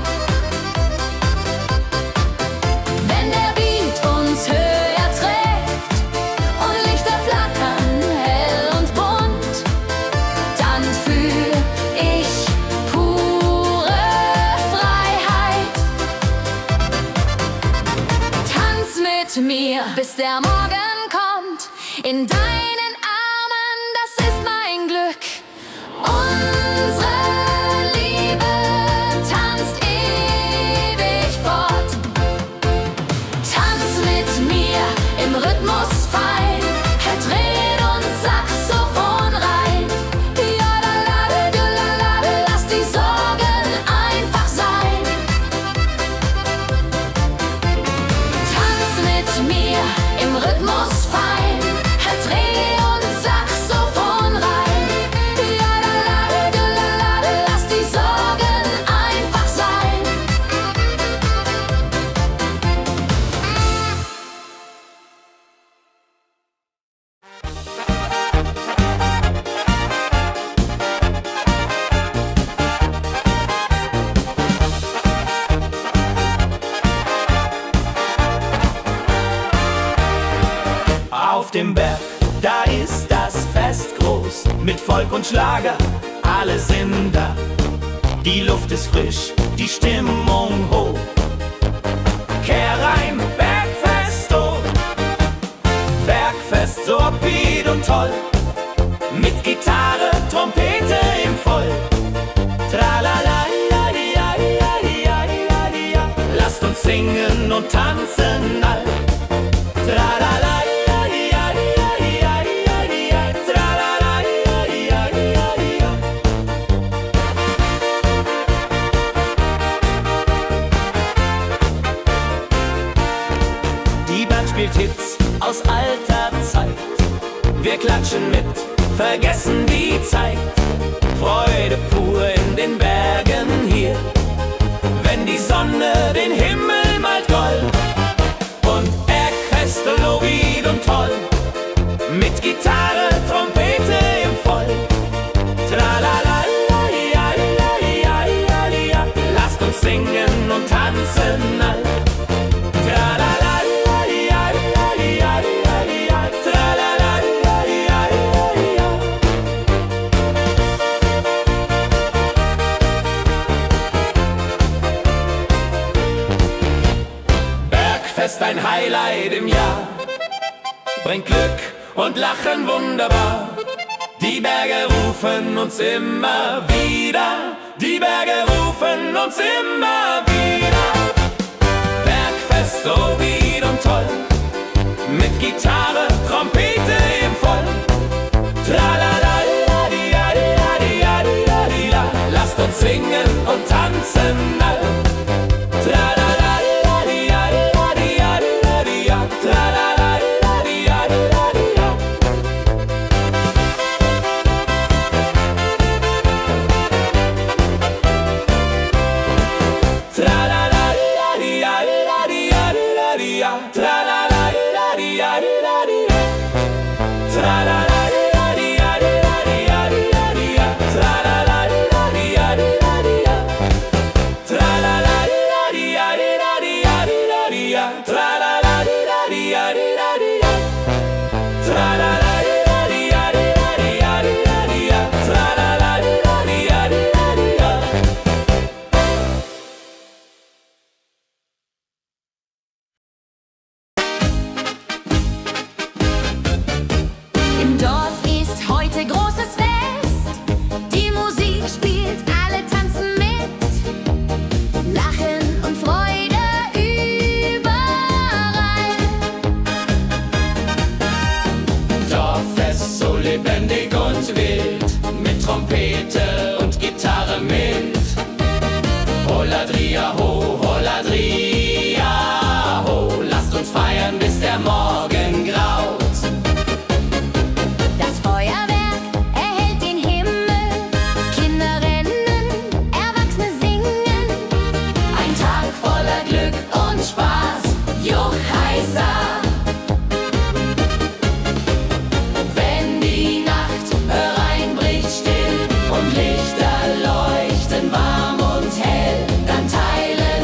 Wenn der Beat uns höher trägt und Lichter flackern hell und bunt, dann fühl ich pure Freiheit. Tanz mit mir, bis der Morgen kommt. In deinen Armen, das ist mein Glück. Unsere Liebe tanzt ewig fort. Tanz mit mir im Rhythmus fein, Trill und Saxophon rein. Jodelade, jodelade, lass die Sorgen einfach sein. Tanz mit mir im Rhythmus fein, Trill und Saxophon rein. Jodelade, jodelade, lass die Sorgen einfach sein. Auf dem Berg, da ist das Fest groß, mit Volk und Schlager, alle sind da. Die Luft ist frisch, die Stimmung hoch. Kehrreim, Bergfest, oh, Bergfest, so upbeat und toll. Mit Gitarre, Trompete im Voll. Tralala, lasst uns singen und tanzen all. Tralala, die Band spielt Hits aus alter Zeit. Wir klatschen mit, vergessen die Zeit. Freude pur in den Bergen hier, wenn die Sonne den Himmel malt gold. Und Bergfest, Lovid und toll, mit Gitarre, Trompete im Voll. Tralala, lasst uns singen und tanzen all. Tralala, Bergfest, ein Highlight im Jahr, bringt Glück und Lachen wunderbar. Die Berge rufen uns immer wieder, die Berge rufen uns immer wieder. Bergfest, so wied und toll, mit Gitarre, Trompete im Voll. Tralala, lasst uns singen und tanzen all. Im Dorf ist heute großes Fest. Die Musik spielt, alle tanzen mit. Lachen und Freude überall. Dorffest, so lebendig und wild, mit Trompete und Gitarre mit. Holladria ho, Holladria ho, lasst uns feiern, bis der Morgen graut. Das Feuerwerk erhellt den Himmel. Kinder rennen, Erwachsene singen. Ein Tag voller Glück und Spaß, Juchheisa. Wenn die Nacht hereinbricht still und Lichter leuchten warm und hell, dann teilen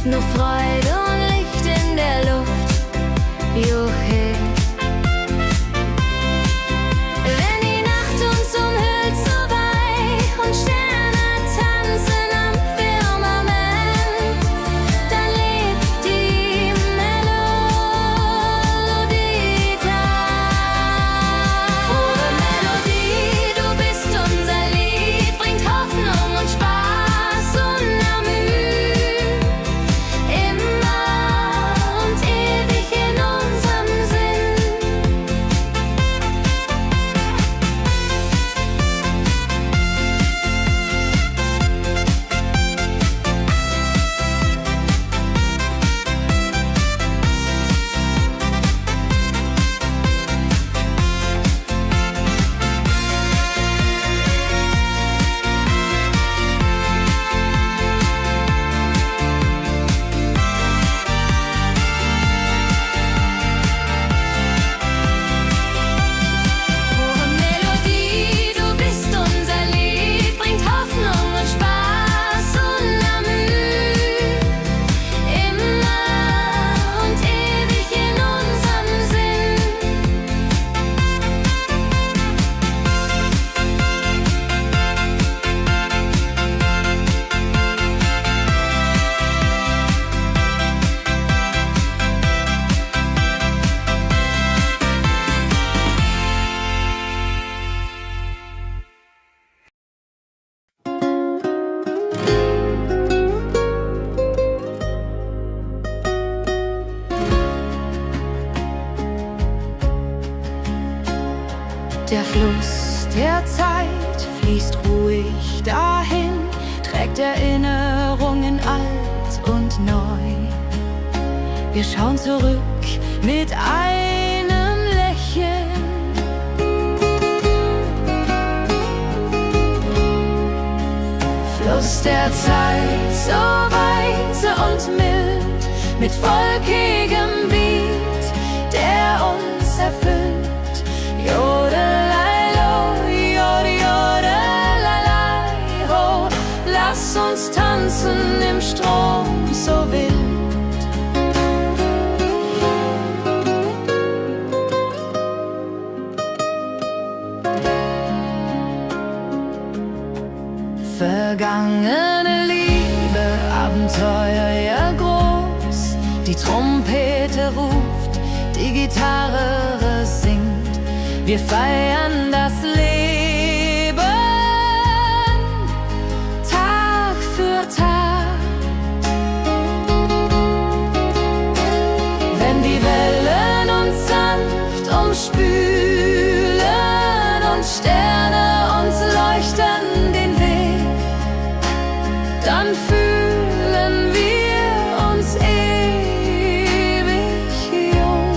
nur Freude und Licht in der Luft. Juhe. Wenn die Nacht uns umhüllt so weich und Sterne tanzen am Firmament, dann lebt die Melodie da. Frohe Melodie, du bist unser Lied, bringt Hoffnung und Spaß unermüht. Immer und ewig in unserem Sinn. Frohe Melodie, du bist unser Lied, bringt Hoffnung und Spaß unermüht. Immer und ewig in unserem Sinn. Der Fluss der Zeit fließt ruhig dahin, trägt Erinnerungen alt und neu. Wir schauen zurück mit einem Lächeln. Fluss der Zeit, so weise und mild, mit wolkigem Beat, der uns erfüllt. Jodelei-lo, jodelei-lei, ho, lass uns tanzen im Strom so wild. Vergangene Liebe, Abenteuer ja groß. Die Trompete ruft, die Gitarre singt. Wir feiern das Leben Tag für Tag. Wenn die Wellen uns sanft umspülen und Sterne uns leuchten den Weg, dann fühlen wir uns ewig jung.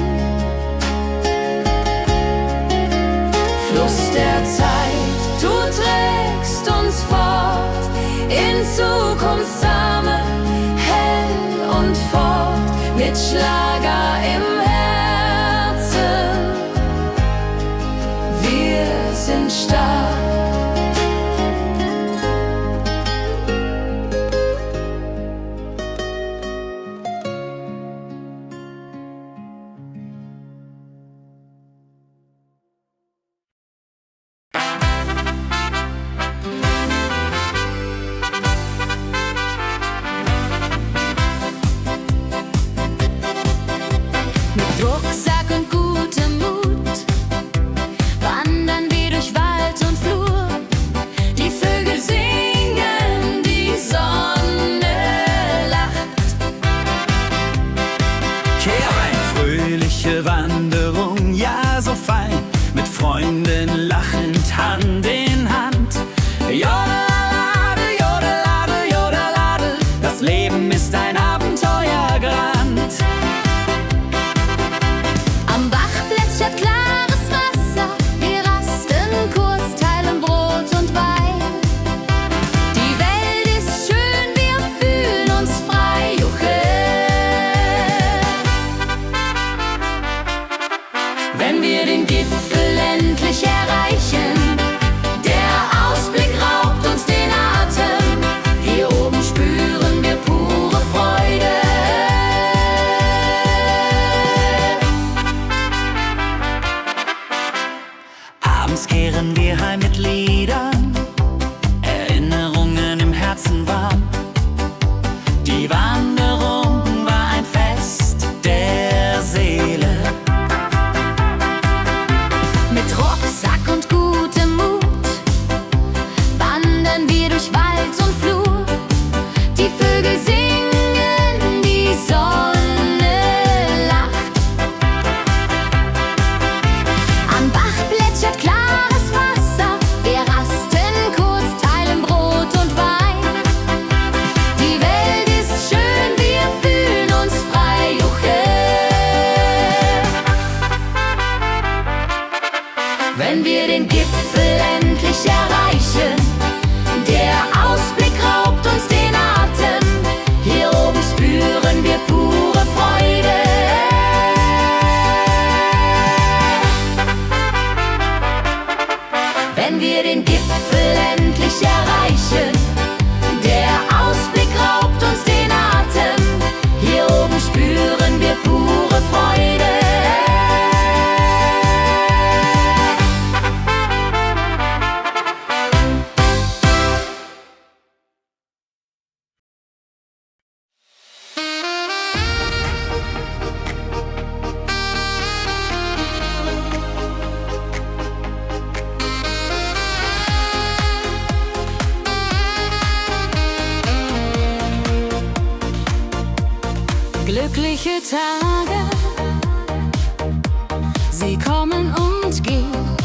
Fluss der Zeit, du trägst uns fort in Zukunftssame, hell und fort, mit Schlager im Herzen. Wir sind stark. Glückliche Tage, sie kommen und gehen.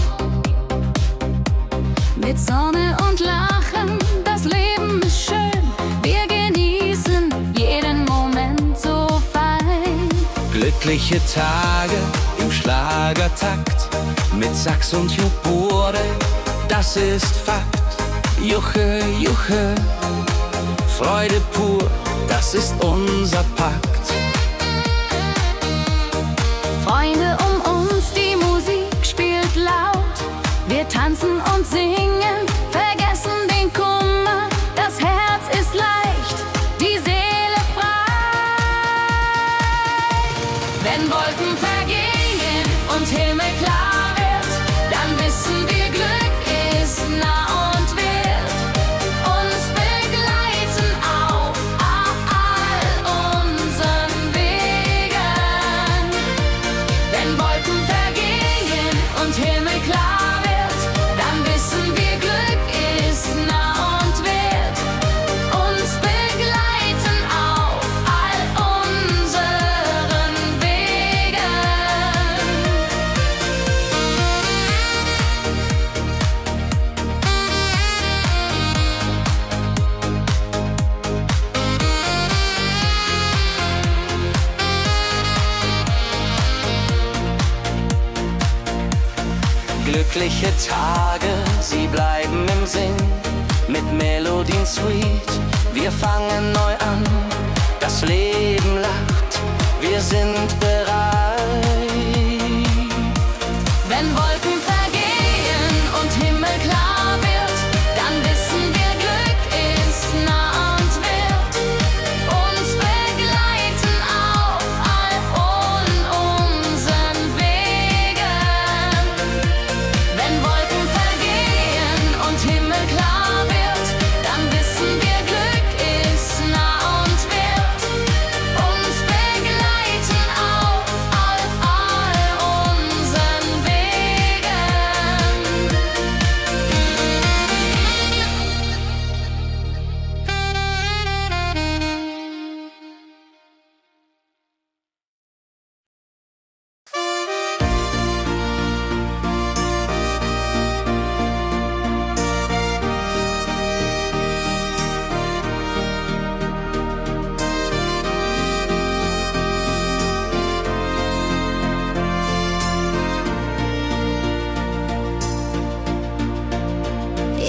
Mit Sonne und Lachen, das Leben ist schön. Wir genießen jeden Moment so fein. Glückliche Tage im Schlagertakt, mit Sax und Jubore, das ist Fakt. Juche, Juche, Freude pur, das ist unser Pakt. Freunde um uns, die Musik spielt laut. Wir tanzen und singen, vergessen den Kummer. Das Herz ist leicht, die Seele frei. Wenn Wolken vergehen und Himmel klar wird, dann wissen wir, Glück ist nah und wird uns begleiten auf all unseren Wegen. Wenn Wolken vergehen und Himmel klar wird, dann wissen wir, Glück ist nah und wird uns begleiten auf all unseren Wegen. Glückliche Tage, sie bleiben im Sinn, mit Melodien sweet. Wir fangen neu an, das Leben lacht, wir sind bereit. Wenn Wolken vergehen und Himmel klar wird, dann wissen wir, Glück ist nah und wird uns begleiten auf all unseren Wegen. Wenn Wolken vergehen und Himmel klar wird, dann wissen wir, Glück ist nah und wird uns begleiten auf all unseren Wegen.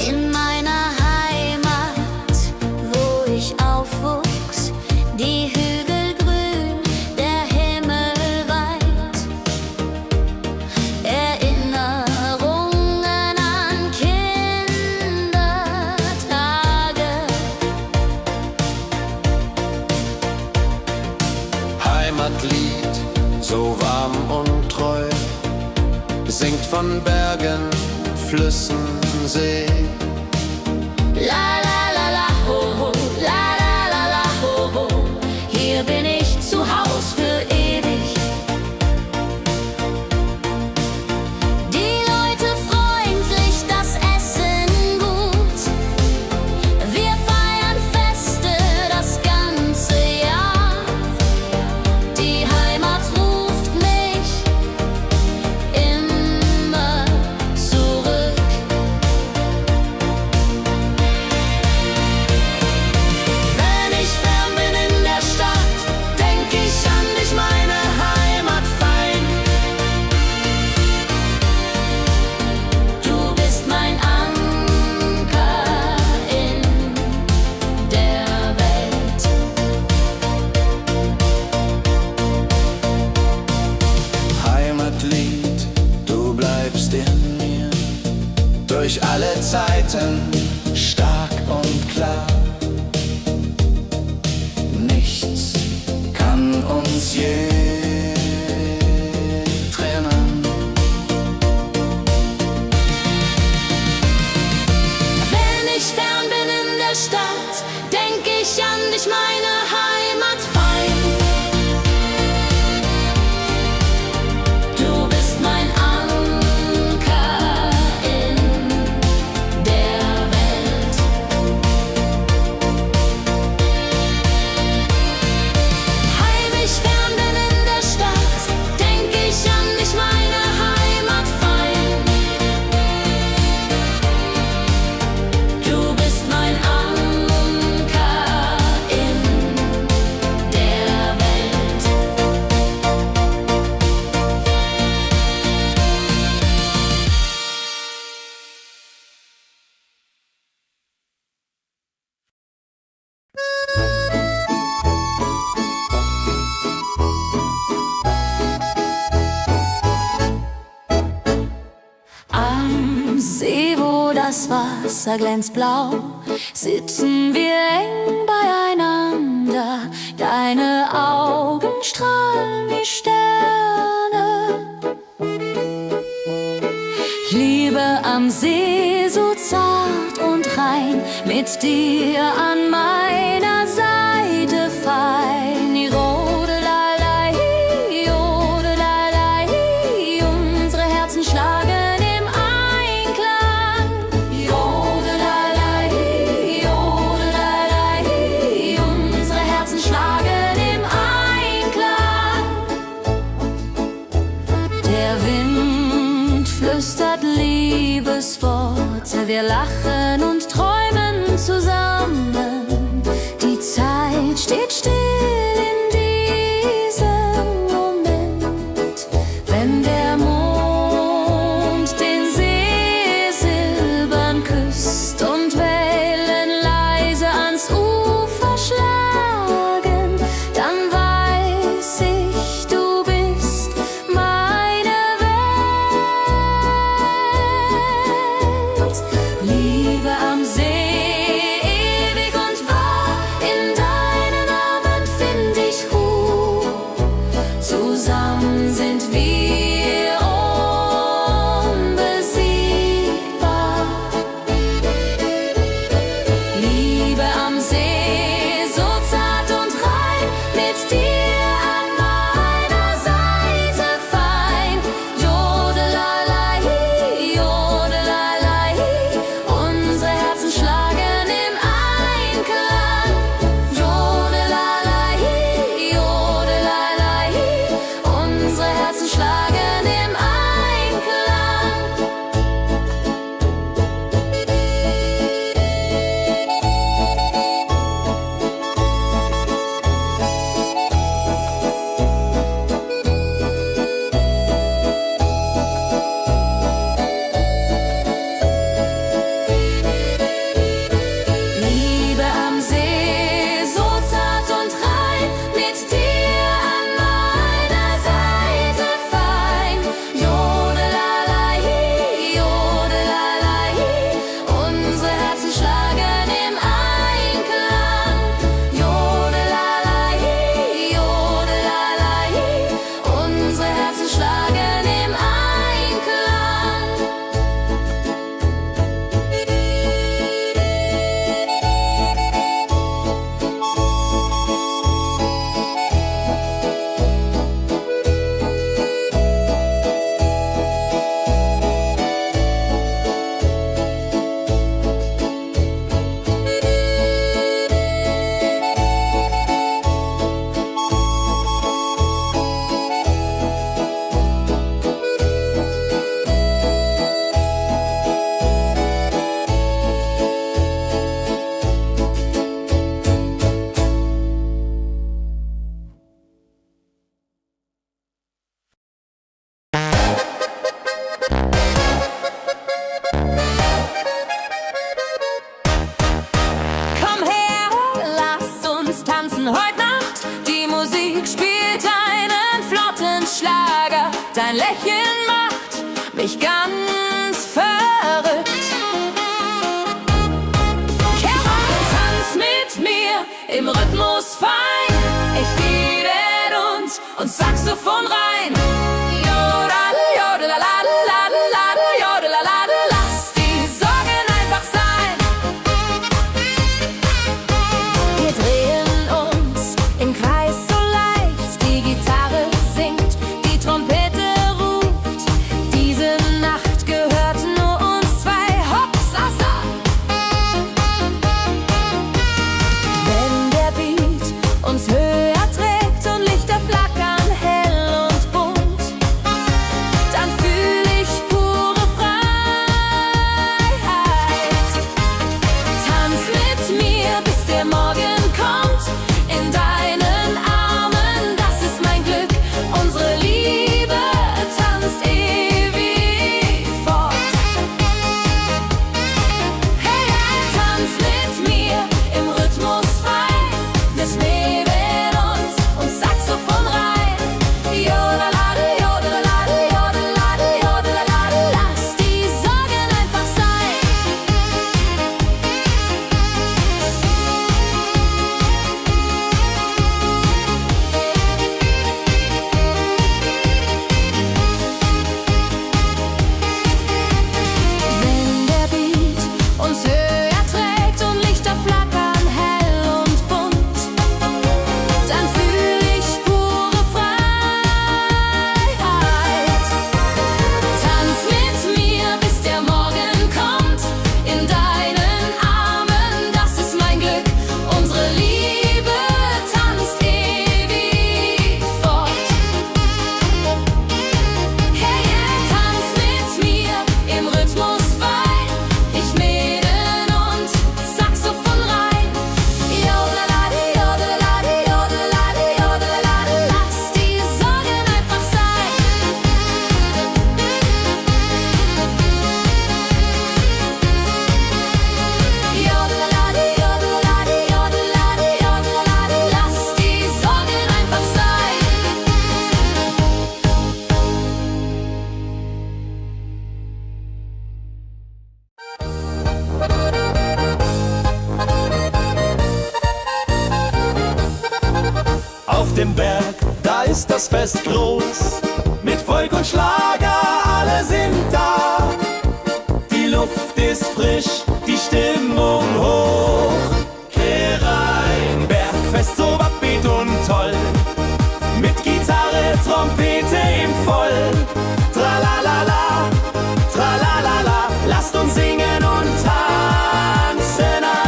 In meiner Heimat, wo ich aufwuchs, die Hügel grün, der Himmel weit. Erinnerungen an Kindertage. Heimatlied, so warm und treu, singt von Bergen, Flüssen, See. La la la la ho ho, la la la la ho ho. Hier bin ich zu Haus für ewig. Die Leute freundlich, das Essen gut. Wir feiern Feste das ganze Jahr. Die Heimat ruft mich immer zurück. Wenn ich fern bin in der Stadt, denk ich an dich, meine Heimat fein. Du bist mein Anker in der Welt. Heimatlied, du bleibst in mir, durch alle Zeiten stark und klar. Nichts kann uns je trennen. Wenn ich fern bin in der Stadt, denk ich an dich, meine Heimat fein. Du bist mein Anker in der Welt. Heimisch das Wasser glänzt blau, sitzen wir eng beieinander. Deine Augen strahlen wie Sterne. Liebe am See, so zart und rein, mit dir an meiner Seite fein. Jodelalei, jodelalei, unsere Herzen schlagen im Einklang. Jodelalei, jodelalei, unsere Herzen schlagen im Einklang. Der Wind flüstert Liebesworte, wir lachen und träumen zusammen. Die Zeit steht still in diesem Moment, wenn der Mond den See silbern küsst und Wellen leise ans Ufer schlagen, dann weiß ich, du bist meine Welt. Liebe am See, ewig und wahr, in deinen Armen find ich Ruhe. Zusammen sind wir unbesiegbar. Liebe am See, so zart und rein, mit dir an meiner Seite fein. Jodelalei, jodelalei, unsere Herzen schlagen im Einklang. Jodelalei, jodelalei, unsere Herzen schlagen im Einklang. Liebe am See, so zart und rein, mit dir an meiner Seite fein. Jodelalei, jodelalei, unsere Herzen schlagen im Einklang. Jodelalei, jodelalei, unsere Herzen schlagen im Einklang. Komm her, lass uns tanzen heute Nacht. Die Musik spielt einen flotten Schlager. Dein Lächeln macht mich ganz verrückt. Kehr rein, tanz mit mir im Rhythmus fein. Ich liebe und Saxophon rein. Jodel, jodelalalalalala, jodelalala, lass die Sorgen einfach sein. Wir drehen uns im Kreis so leicht, die Gitarre singt, die Trompete ruft. Diese Nacht gehört nur uns zwei, Hopsasa. Wenn der Beat uns höher trägt und Lichter flackern hell und dem Berg, da ist das Fest groß. Mit Volk und Schlager, alle sind da. Die Luft ist frisch, die Stimmung hoch. Kehr rein, Bergfest so upbeat und toll. Mit Gitarre, Trompete im Voll. Tralalala, tralalala, lasst uns singen und tanzen all.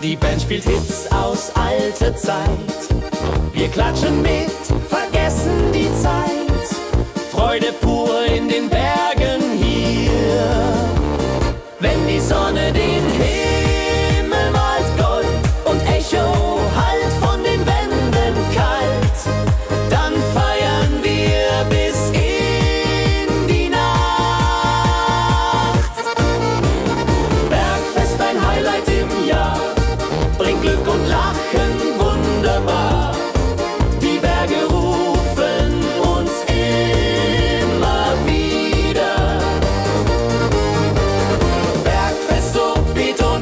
Die Band spielt Hits aus alter Zeit. Wir klatschen mit, vergessen die Zeit. Freude pur in den Bergen hier. Wenn die Sonne den Himmel malt Gold und Echo hallt von den Wänden kalt, dann feiern wir bis in die Nacht. Bergfest, ein Highlight im Jahr, bringt Glück und Lachen wunderbar. Die Berge rufen uns immer wieder. Bergfest so beat und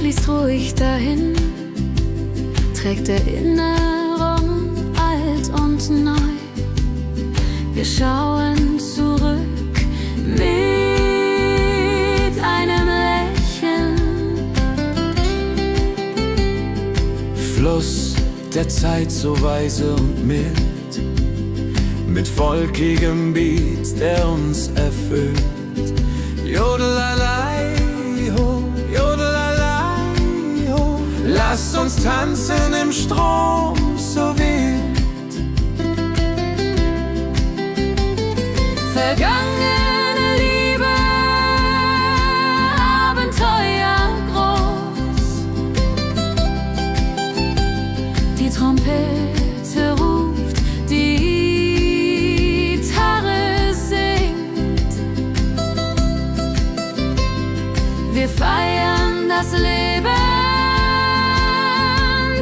fließt ruhig dahin, trägt Erinnerung alt und neu. Wir schauen zurück mit einem Lächeln. Fluss der Zeit so weise und mild, mit volkigem Beat, der uns erfüllt. Jodelalei, ho, jodelalei, ho. Lasst uns tanzen im Strom so wild. Vergangene Liebe, Abenteuer groß. Die Trompete ruft, die Gitarre singt. Wir feiern das Leben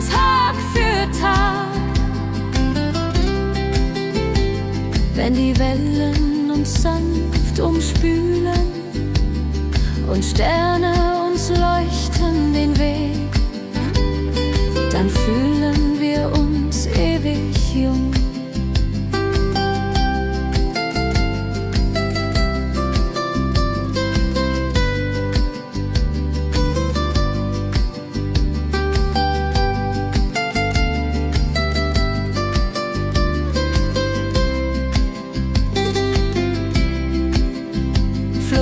Tag für Tag. Wenn die Wellen uns sanft umspülen und Sterne uns leuchten den Weg, dann fühlen